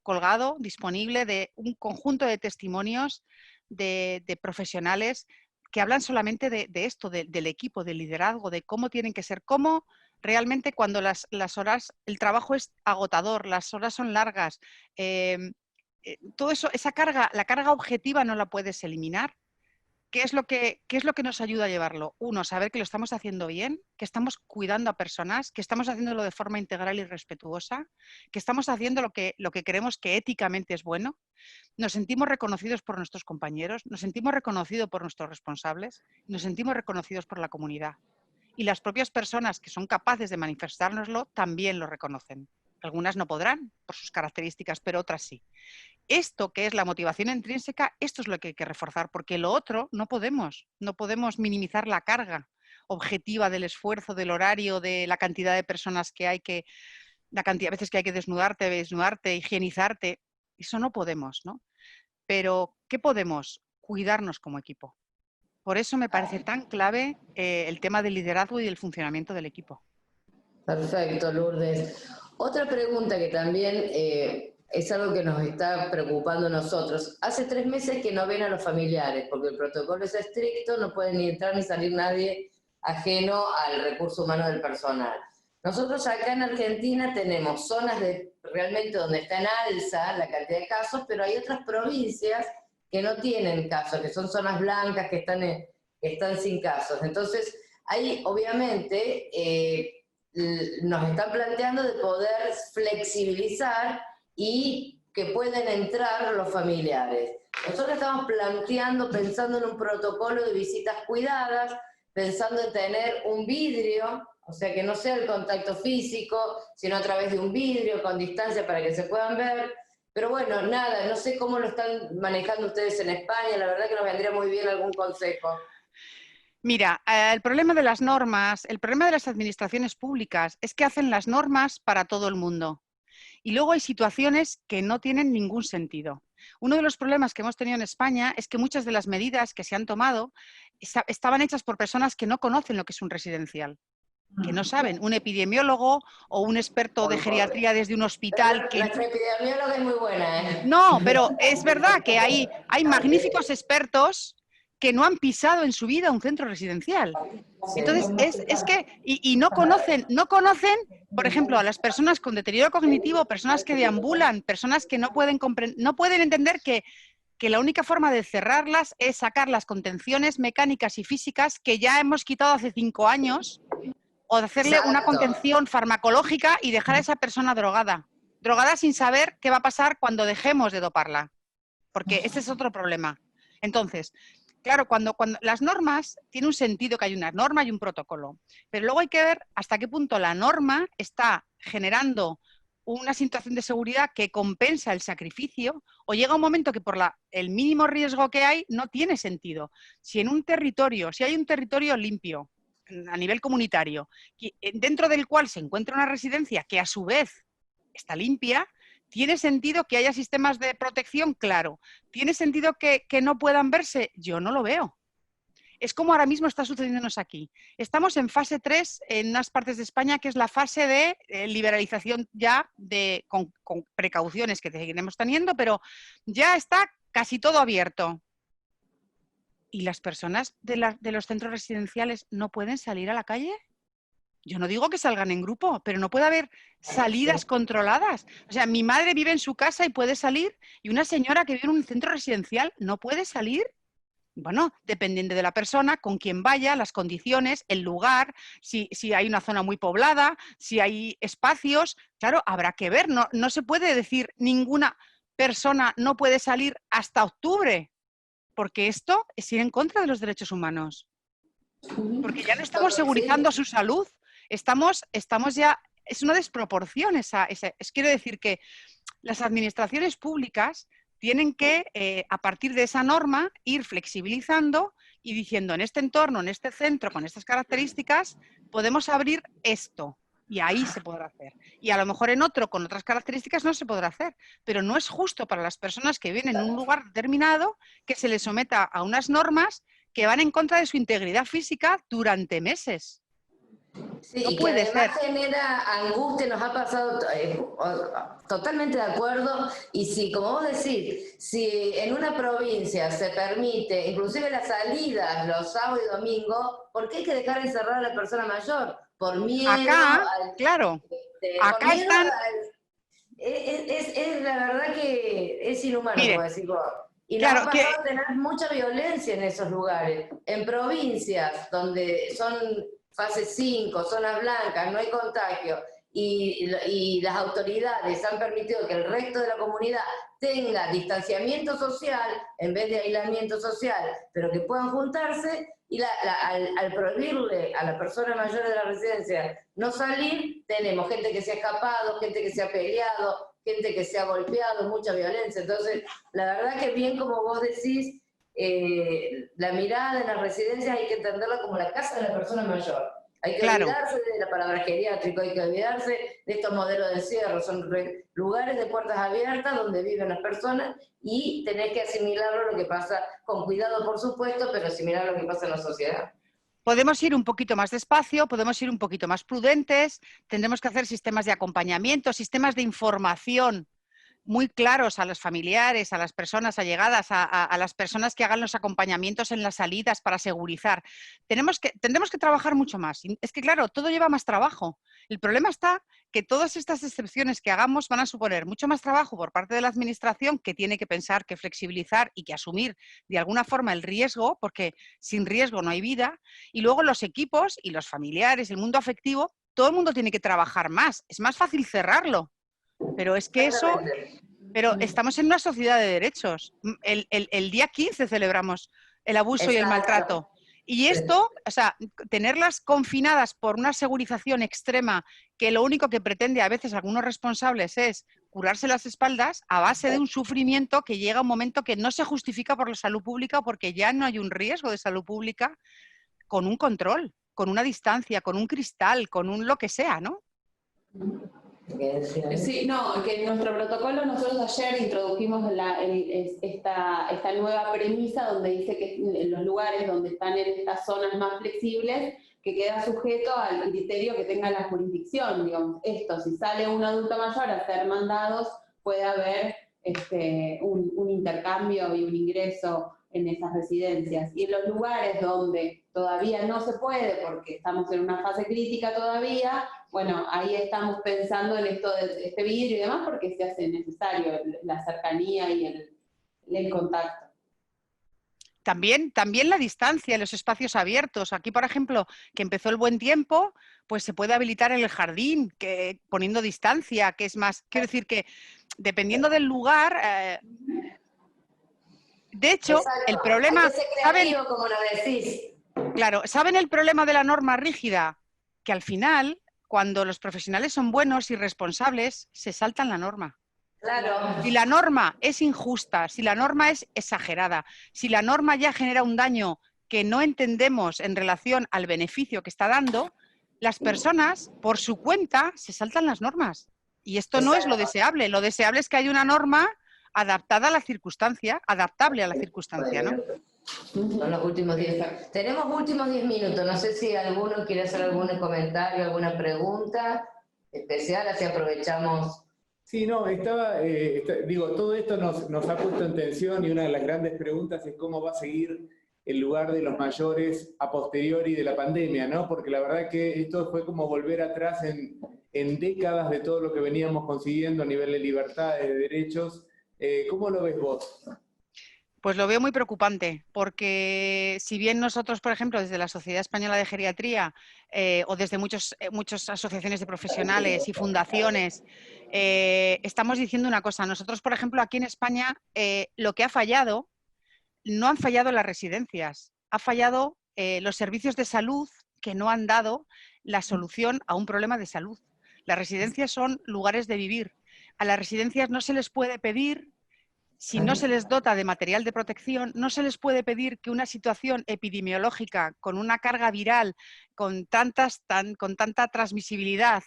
colgado, disponible, de un conjunto de testimonios de profesionales que hablan solamente de esto, del equipo, del liderazgo, de cómo tienen que ser, cómo realmente cuando las horas, el trabajo es agotador, las horas son largas, todo eso, la carga objetiva no la puedes eliminar. ¿Qué es lo que nos ayuda a llevarlo? Uno, saber que lo estamos haciendo bien, que estamos cuidando a personas, que estamos haciéndolo de forma integral y respetuosa, que estamos haciendo lo que creemos que éticamente es bueno. Nos sentimos reconocidos por nuestros compañeros, nos sentimos reconocidos por nuestros responsables, nos sentimos reconocidos por la comunidad. Y las propias personas que son capaces de manifestárnoslo también lo reconocen. Algunas no podrán por sus características, pero otras sí. Esto que es la motivación intrínseca, esto es lo que hay que reforzar, porque lo otro no podemos minimizar la carga objetiva del esfuerzo, del horario, de la cantidad de personas que hay la cantidad de veces que hay que desnudarte, higienizarte. Eso no podemos, ¿no? Pero, ¿qué podemos? Cuidarnos como equipo. Por eso me parece tan clave el tema del liderazgo y del funcionamiento del equipo. Perfecto, Lourdes. Otra pregunta que también es algo que nos está preocupando a nosotros. Hace 3 meses que no ven a los familiares, porque el protocolo es estricto, no puede ni entrar ni salir nadie ajeno al recurso humano del personal. Nosotros acá en Argentina tenemos zonas realmente donde está en alza la cantidad de casos, pero hay otras provincias que no tienen casos, que son zonas blancas, que están sin casos. Entonces, ahí obviamente nos están planteando de poder flexibilizar y que pueden entrar los familiares. Nosotros estamos pensando en un protocolo de visitas cuidadas, pensando en tener un vidrio, o sea, que no sea el contacto físico, sino a través de un vidrio con distancia para que se puedan ver. Pero bueno, nada, no sé cómo lo están manejando ustedes en España, la verdad que nos vendría muy bien algún consejo. Mira, el problema de las normas, el problema de las administraciones públicas es que hacen las normas para todo el mundo. Y luego hay situaciones que no tienen ningún sentido. Uno de los problemas que hemos tenido en España es que muchas de las medidas que se han tomado estaban hechas por personas que no conocen lo que es un residencial, que no saben, un epidemiólogo o un experto de geriatría desde un hospital que... Nuestra epidemióloga es muy buena, ¿eh? No, pero es verdad que hay magníficos expertos que no han pisado en su vida un centro residencial. Entonces, es que, y no conocen, por ejemplo, a las personas con deterioro cognitivo, personas que deambulan, personas que no pueden entender que la única forma de cerrarlas es sacar las contenciones mecánicas y físicas que ya hemos quitado hace 5 años, o de hacerle una contención farmacológica y dejar a esa persona drogada sin saber qué va a pasar cuando dejemos de doparla, porque ese es otro problema. Entonces, claro, cuando las normas, tiene un sentido que hay una norma y un protocolo, pero luego hay que ver hasta qué punto la norma está generando una situación de seguridad que compensa el sacrificio, o llega un momento que por el mínimo riesgo que hay no tiene sentido. Si hay un territorio limpio a nivel comunitario, dentro del cual se encuentra una residencia que a su vez está limpia, ¿tiene sentido que haya sistemas de protección? Claro. ¿Tiene sentido que no puedan verse? Yo no lo veo. Es como ahora mismo está sucediéndonos aquí. Estamos en fase 3 en unas partes de España, que es la fase de liberalización ya con precauciones que seguiremos teniendo, pero ya está casi todo abierto. ¿Y las personas de los centros residenciales no pueden salir a la calle? Yo no digo que salgan en grupo, pero no puede haber salidas controladas. O sea, mi madre vive en su casa y puede salir, y una señora que vive en un centro residencial no puede salir. Bueno, dependiendo de la persona, con quién vaya, las condiciones, el lugar, si hay una zona muy poblada, si hay espacios, claro, habrá que ver. No se puede decir ninguna persona no puede salir hasta octubre, porque esto es ir en contra de los derechos humanos. Porque ya no estamos segurizando su salud. Estamos ya, es una desproporción quiero decir que las administraciones públicas tienen que, a partir de esa norma, ir flexibilizando y diciendo, en este entorno, en este centro, con estas características, podemos abrir esto. Y ahí se podrá hacer. Y a lo mejor en otro, con otras características, no se podrá hacer. Pero no es justo para las personas que viven en un lugar determinado que se les someta a unas normas que van en contra de su integridad física durante meses. Sí, no y puede que además ser. genera angustia, nos ha pasado totalmente de acuerdo, y si, como vos decís, si en una provincia se permite inclusive las salidas los sábados y domingos, ¿por qué hay que dejar encerrada a la persona mayor? Por miedo Acá, claro, acá por miedo están... es la verdad que es inhumano, Mire, como decís vos. Y nos claro, ha pasado tener mucha violencia en esos lugares. En provincias donde son fase 5, zonas blancas, no hay contagio, y las autoridades han permitido que el resto de la comunidad tenga distanciamiento social en vez de aislamiento social, pero que puedan juntarse, y al prohibirle a la persona mayor de la residencia no salir, tenemos gente que se ha escapado, gente que se ha peleado, gente que se ha golpeado, mucha violencia. Entonces, la verdad que bien como vos decís, la mirada en las residencias hay que entenderla como la casa de la persona mayor. Hay que olvidarse de la palabra geriátrico, hay que olvidarse de estos modelos de encierro. Son lugares de puertas abiertas donde viven las personas, y tenés que asimilarlo lo que pasa, con cuidado por supuesto, pero asimilar lo que pasa en la sociedad. Podemos ir un poquito más despacio, podemos ir un poquito más prudentes, tendremos que hacer sistemas de acompañamiento, sistemas de información muy claros a los familiares, a las personas allegadas, a las personas que hagan los acompañamientos en las salidas para segurizar. Tendremos que trabajar mucho más. Es que, claro, todo lleva más trabajo. El problema está que todas estas excepciones que hagamos van a suponer mucho más trabajo por parte de la administración, que tiene que pensar, que flexibilizar y que asumir de alguna forma el riesgo, porque sin riesgo no hay vida. Y luego los equipos y los familiares, el mundo afectivo, todo el mundo tiene que trabajar más. Es más fácil cerrarlo. Pero es que pero estamos en una sociedad de derechos. El día 15 celebramos el abuso y el maltrato. Y esto, o sea, tenerlas confinadas por una segurización extrema, que lo único que pretende a veces algunos responsables es curarse las espaldas a base de un sufrimiento que llega a un momento que no se justifica por la salud pública, porque ya no hay un riesgo de salud pública, con un control, con una distancia, con un cristal, con un lo que sea, ¿no? Sí, no, que en nuestro protocolo nosotros ayer introdujimos esta nueva premisa donde dice que en los lugares donde están en estas zonas más flexibles, que queda sujeto al criterio que tenga la jurisdicción. Digamos, esto, si sale un adulto mayor a ser mandados, puede haber un intercambio y un ingreso en esas residencias. Y en los lugares donde todavía no se puede, porque estamos en una fase crítica todavía, bueno, ahí estamos pensando en esto de este vidrio y demás, porque se hace necesario la cercanía y el contacto. También la distancia, los espacios abiertos. Aquí, por ejemplo, que empezó el buen tiempo, pues se puede habilitar en el jardín, poniendo distancia, que es más... Quiero decir que, dependiendo del lugar... de hecho, exacto, el problema... hay que ser creativo, como lo decís. Claro, ¿saben el problema de la norma rígida? Que al final, cuando los profesionales son buenos y responsables, se saltan la norma. Claro. Si la norma es injusta, si la norma es exagerada, si la norma ya genera un daño que no entendemos en relación al beneficio que está dando, las personas, por su cuenta, se saltan las normas. Y esto no es lo deseable. Lo deseable es que haya una norma adaptada a la circunstancia, adaptable a la circunstancia, ¿no? Son los últimos 10. Tenemos últimos 10 minutos. No sé si alguno quiere hacer algún comentario, alguna pregunta especial, así aprovechamos. Sí, no, digo, todo esto nos ha puesto en tensión y una de las grandes preguntas es cómo va a seguir el lugar de los mayores a posteriori de la pandemia, ¿no? Porque la verdad que esto fue como volver atrás en décadas de todo lo que veníamos consiguiendo a nivel de libertades, de derechos. ¿Cómo lo ves vos? Pues lo veo muy preocupante, porque si bien nosotros, por ejemplo, desde la Sociedad Española de Geriatría o desde muchas asociaciones de profesionales y fundaciones, estamos diciendo una cosa. Nosotros, por ejemplo, aquí en España, lo que ha fallado, no han fallado las residencias, ha fallado los servicios de salud que no han dado la solución a un problema de salud. Las residencias son lugares de vivir. A las residencias no se les puede pedir, si no se les dota de material de protección, no se les puede pedir que una situación epidemiológica con una carga viral, con tanta transmisibilidad,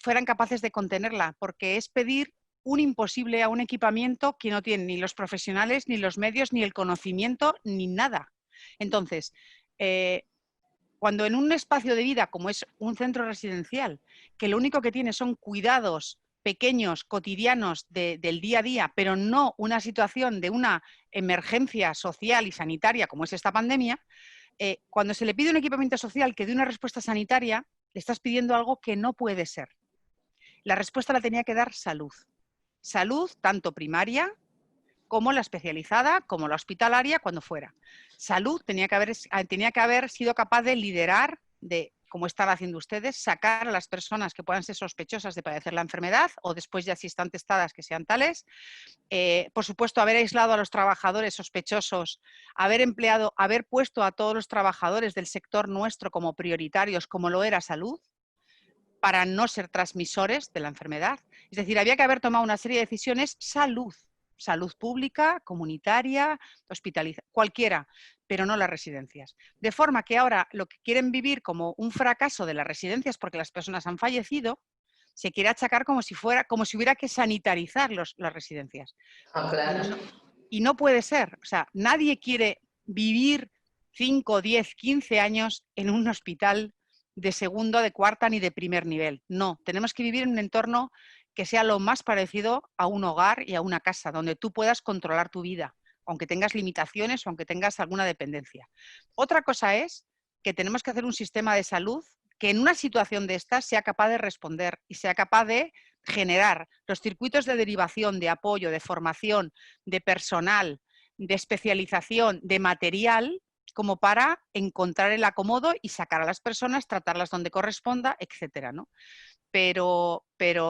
fueran capaces de contenerla, porque es pedir un imposible a un equipamiento que no tiene ni los profesionales, ni los medios, ni el conocimiento, ni nada. Entonces, cuando en un espacio de vida como es un centro residencial, que lo único que tiene son cuidados pequeños, cotidianos del día a día, pero no una situación de una emergencia social y sanitaria como es esta pandemia, cuando se le pide un equipamiento social que dé una respuesta sanitaria, le estás pidiendo algo que no puede ser. La respuesta la tenía que dar salud. Salud tanto primaria como la especializada, como la hospitalaria, cuando fuera. Salud tenía que haber sido capaz de liderar, como están haciendo ustedes, sacar a las personas que puedan ser sospechosas de padecer la enfermedad o después ya si están testadas que sean tales. Por supuesto, haber aislado a los trabajadores sospechosos, haber puesto a todos los trabajadores del sector nuestro como prioritarios, como lo era salud, para no ser transmisores de la enfermedad. Es decir, había que haber tomado una serie de decisiones salud pública, comunitaria, hospitalización, cualquiera, pero no las residencias. De forma que ahora lo que quieren vivir como un fracaso de las residencias porque las personas han fallecido, se quiere achacar como si hubiera que sanitarizar las residencias. Claro. Y no puede ser. O sea, nadie quiere vivir 5, 10, 15 años en un hospital de segundo, de cuarta ni de primer nivel. No, tenemos que vivir en un entorno que sea lo más parecido a un hogar y a una casa, donde tú puedas controlar tu vida, aunque tengas limitaciones o aunque tengas alguna dependencia. Otra cosa es que tenemos que hacer un sistema de salud que en una situación de estas sea capaz de responder y sea capaz de generar los circuitos de derivación, de apoyo, de formación, de personal, de especialización, de material, como para encontrar el acomodo y sacar a las personas, tratarlas donde corresponda, etcétera, ¿no? Pero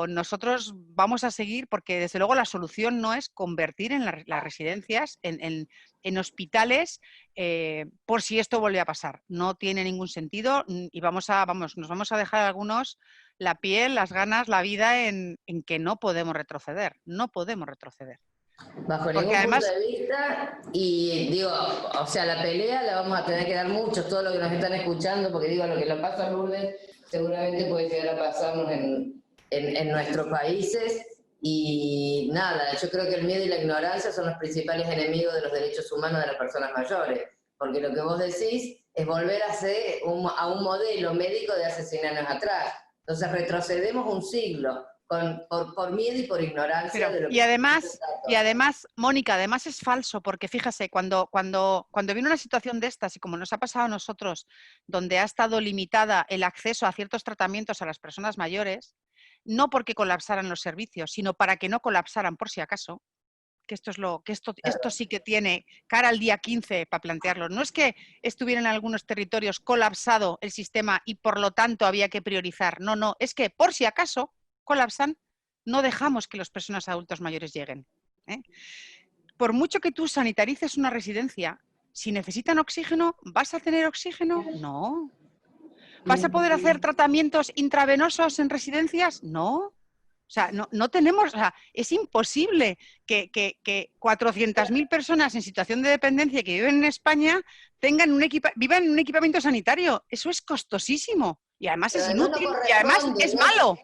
nosotros vamos a seguir, porque desde luego la solución no es convertir en las residencias en hospitales por si esto vuelve a pasar. No tiene ningún sentido y nos vamos a dejar algunos la piel, las ganas, la vida en que no podemos retroceder. No podemos retroceder. Bajo ningún punto de vista, y digo, o sea, la pelea la vamos a tener que dar muchos, todos los que nos están escuchando, porque digo, lo que le pasa a Lourdes seguramente puede llegar a pasarnos en nuestros países, y nada, yo creo que el miedo y la ignorancia son los principales enemigos de los derechos humanos de las personas mayores, porque lo que vos decís es volver a un modelo médico de hace 100 años atrás, entonces retrocedemos un siglo, por miedo y por ignorancia. Y además, Mónica, además es falso, porque fíjese, cuando viene una situación de estas, y como nos ha pasado a nosotros, donde ha estado limitada el acceso a ciertos tratamientos a las personas mayores, no porque colapsaran los servicios, sino para que no colapsaran por si acaso, que esto sí que tiene cara al día 15 para plantearlo. No es que estuviera en algunos territorios colapsado el sistema y por lo tanto había que priorizar. No, es que por si acaso colapsan, no dejamos que las personas adultos mayores lleguen. Por mucho que tú sanitarices una residencia, si necesitan oxígeno, ¿vas a tener oxígeno? No. ¿Vas a poder hacer tratamientos intravenosos en residencias? No. O sea, no tenemos, o sea, es imposible que 400.000 personas en situación de dependencia que viven en España vivan en un equipamiento sanitario. Eso es costosísimo y además es inútil y además es malo.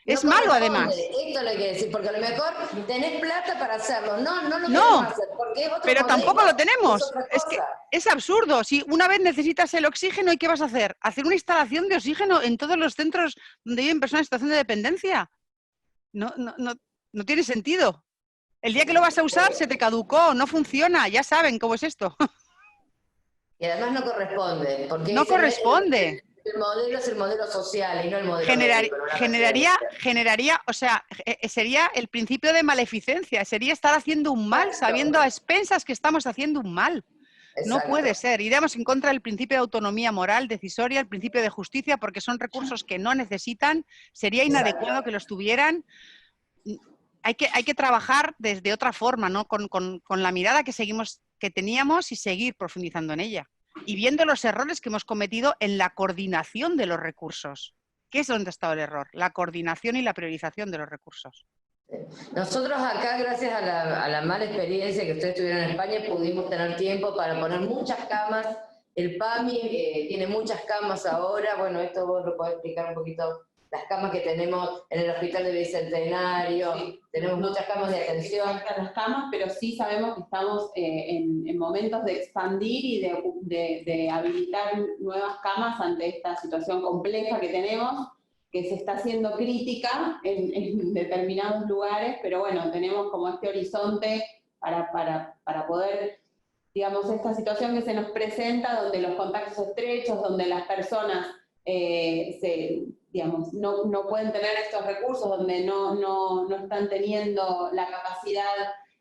Es no malo corresponde. además. Esto lo hay que decir, porque a lo mejor tenés plata para hacerlo. No lo No, queremos hacer, porque es otro pero modelo, tampoco lo es tenemos. otra Es que cosa. es absurdo. Si una vez necesitas el oxígeno, ¿y qué vas a hacer? ¿Hacer una instalación de oxígeno en todos los centros donde viven personas en situación de dependencia? No tiene sentido. El día que lo vas a usar se te caducó, no funciona, ya saben cómo es esto. Y además no corresponde, porque No corresponde. el modelo es el modelo social y no el modelo médico. Generaría, o sea, sería el principio de maleficencia, sería estar haciendo un mal sabiendo a expensas que estamos haciendo un mal. No puede ser. Iríamos en contra del principio de autonomía moral, decisoria, el principio de justicia, porque son recursos que no necesitan, sería inadecuado que los tuvieran. Hay que trabajar desde otra forma, ¿no? Con la mirada que teníamos y seguir profundizando en ella. Y viendo los errores que hemos cometido en la coordinación de los recursos. ¿Qué es donde ha estado el error? La coordinación y la priorización de los recursos. Nosotros acá, gracias a la mala experiencia que ustedes tuvieron en España, pudimos tener tiempo para poner muchas camas. El PAMI tiene muchas camas ahora. Bueno, esto vos lo podés explicar un poquito. Las camas que tenemos en el Hospital de Bicentenario, sí, tenemos muchas camas de atención. Las camas, pero sí sabemos que estamos en momentos de expandir y de habilitar nuevas camas ante esta situación compleja que tenemos, que se está haciendo crítica en determinados lugares, pero bueno, tenemos como este horizonte para poder, digamos, esta situación que se nos presenta, donde los contactos estrechos, donde las personas digamos, no pueden tener estos recursos, donde no están teniendo la capacidad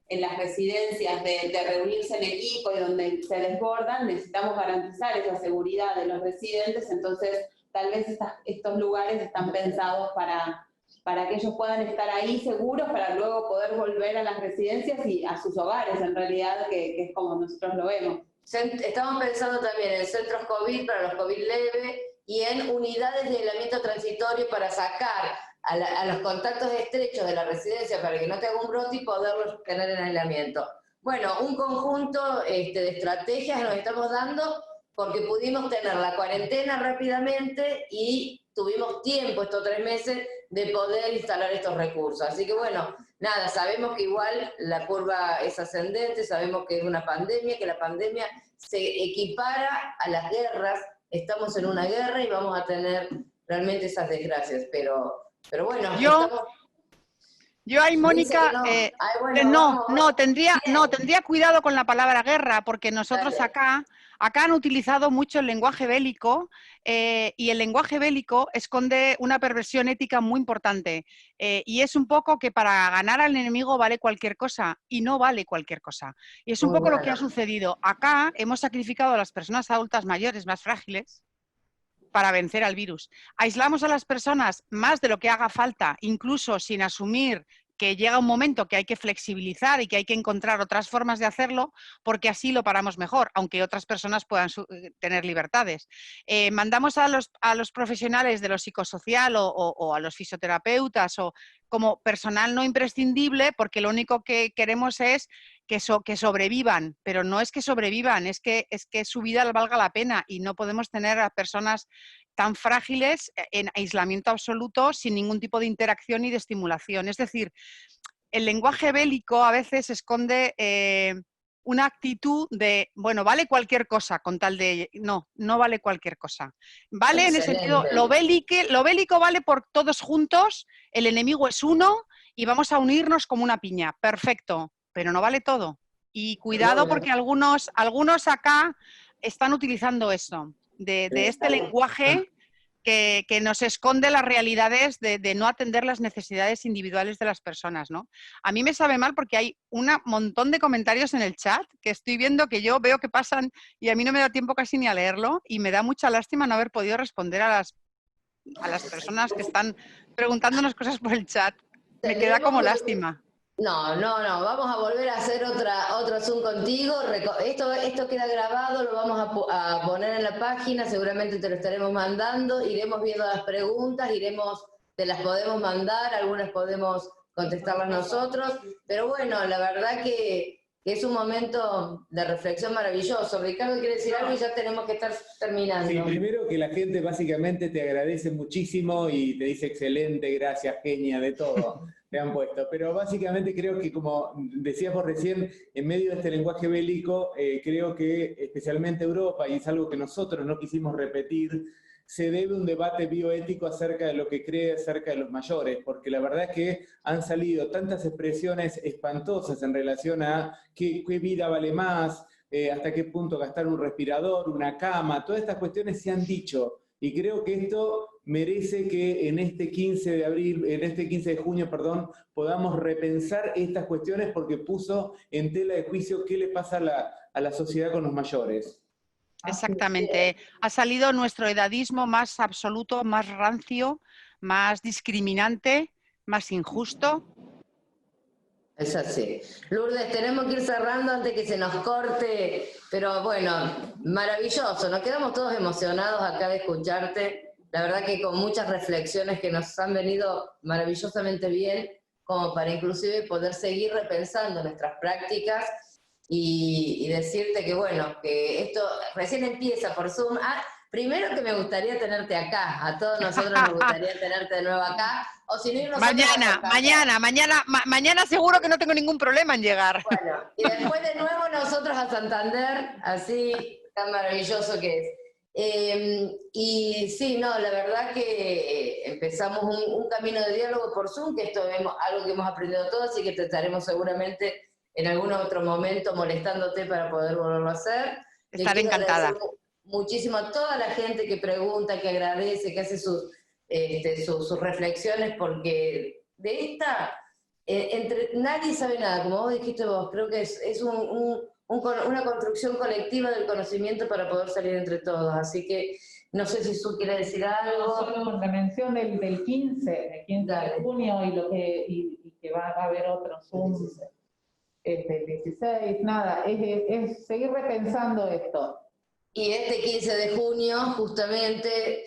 en las residencias de reunirse en equipo y donde se desbordan, necesitamos garantizar esa seguridad de los residentes. Entonces tal vez estos lugares están pensados para que ellos puedan estar ahí seguros, para luego poder volver a las residencias y a sus hogares, en realidad, que es como nosotros lo vemos. Estamos pensando también en centros COVID para los COVID leve y en unidades de aislamiento transitorio para sacar a los contactos estrechos de la residencia para que no te haga un brote y poderlos tener en aislamiento. Bueno, un conjunto de estrategias nos estamos dando porque pudimos tener la cuarentena rápidamente y tuvimos tiempo estos 3 meses de poder instalar estos recursos. Así que bueno, nada, sabemos que igual la curva es ascendente, sabemos que es una pandemia, que la pandemia se equipara a las guerras. Estamos en una guerra y vamos a tener realmente esas desgracias, pero bueno, yo ahí, Mónica, tendría cuidado con la palabra guerra, porque nosotros acá han utilizado mucho el lenguaje bélico y el lenguaje bélico esconde una perversión ética muy importante y es un poco que para ganar al enemigo vale cualquier cosa y no vale cualquier cosa. Y es un poco lo que ha sucedido. Acá hemos sacrificado a las personas adultas mayores más frágiles para vencer al virus. Aislamos a las personas más de lo que haga falta, incluso sin asumir que llega un momento que hay que flexibilizar y que hay que encontrar otras formas de hacerlo, porque así lo paramos mejor, aunque otras personas puedan tener libertades. Mandamos a los profesionales de lo psicosocial o a los fisioterapeutas o como personal no imprescindible, porque lo único que queremos es que sobrevivan, pero no es que sobrevivan, es que su vida valga la pena y no podemos tener a personas tan frágiles en aislamiento absoluto sin ningún tipo de interacción y de estimulación. Es decir, el lenguaje bélico a veces esconde una actitud de, bueno, vale cualquier cosa con tal de... No vale cualquier cosa. Vale en el sentido, lo bélico vale por todos juntos, el enemigo es uno y vamos a unirnos como una piña. Perfecto, pero no vale todo. Y cuidado porque algunos acá están utilizando eso, de este lenguaje que nos esconde las realidades de no atender las necesidades individuales de las personas, ¿no? A mí me sabe mal porque hay un montón de comentarios en el chat que estoy viendo, que yo veo que pasan y a mí no me da tiempo casi ni a leerlo y me da mucha lástima no haber podido responder a las personas que están preguntándonos cosas por el chat. Me queda como lástima. No, vamos a volver a hacer otro Zoom contigo. Esto queda grabado, lo vamos a poner en la página, seguramente te lo estaremos mandando, iremos viendo las preguntas, te las podemos mandar, algunas podemos contestarlas nosotros, pero bueno, la verdad que que es un momento de reflexión maravilloso. Ricardo quiere decir algo y ya tenemos que estar terminando. Sí, primero que la gente básicamente te agradece muchísimo y te dice excelente, gracias, genia, de todo te han puesto. Pero básicamente creo que, como decíamos recién, en medio de este lenguaje bélico, creo que especialmente Europa, y es algo que nosotros no quisimos repetir, se debe un debate bioético acerca de lo que cree acerca de los mayores, porque la verdad es que han salido tantas expresiones espantosas en relación a qué vida vale más, hasta qué punto gastar un respirador, una cama, todas estas cuestiones se han dicho, y creo que esto merece que en este 15 de junio, podamos repensar estas cuestiones, porque puso en tela de juicio qué le pasa a la sociedad con los mayores. Exactamente. Ha salido nuestro edadismo más absoluto, más rancio, más discriminante, más injusto. Es así. Lourdes, tenemos que ir cerrando antes que se nos corte, pero bueno, maravilloso. Nos quedamos todos emocionados acá de escucharte. La verdad que con muchas reflexiones que nos han venido maravillosamente bien, como para inclusive poder seguir repensando nuestras prácticas y decirte que bueno, que esto recién empieza por Zoom. Primero que me gustaría tenerte acá, a todos nosotros nos gustaría tenerte de nuevo acá, o si no irnos mañana seguro que no tengo ningún problema en llegar. Bueno, y después de nuevo nosotros a Santander, así tan maravilloso que es. Y sí, no, la verdad que empezamos un camino de diálogo por Zoom, que esto es algo que hemos aprendido todos, así que te estaremos seguramente en algún otro momento molestándote para poder volverlo a hacer. Estaré encantada. Muchísimo a toda la gente que pregunta, que agradece, que hace sus reflexiones, porque de esta, nadie sabe nada, como vos dijiste vos, creo que es una construcción colectiva del conocimiento para poder salir entre todos, así que no sé si Su quiere decir algo. Solo la mención del 15 de junio y que va a haber otros Zoom el 16, nada, es seguir repensando esto. Y este 15 de junio, justamente,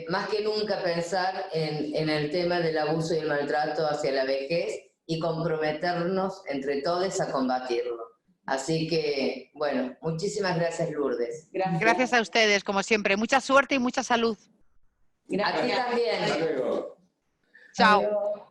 más que nunca pensar en el tema del abuso y el maltrato hacia la vejez y comprometernos entre todos a combatirlo. Así que, bueno, muchísimas gracias, Lourdes. Gracias a ustedes, como siempre. Mucha suerte y mucha salud. Gracias. A ti también. Hasta luego. Chao. Adiós.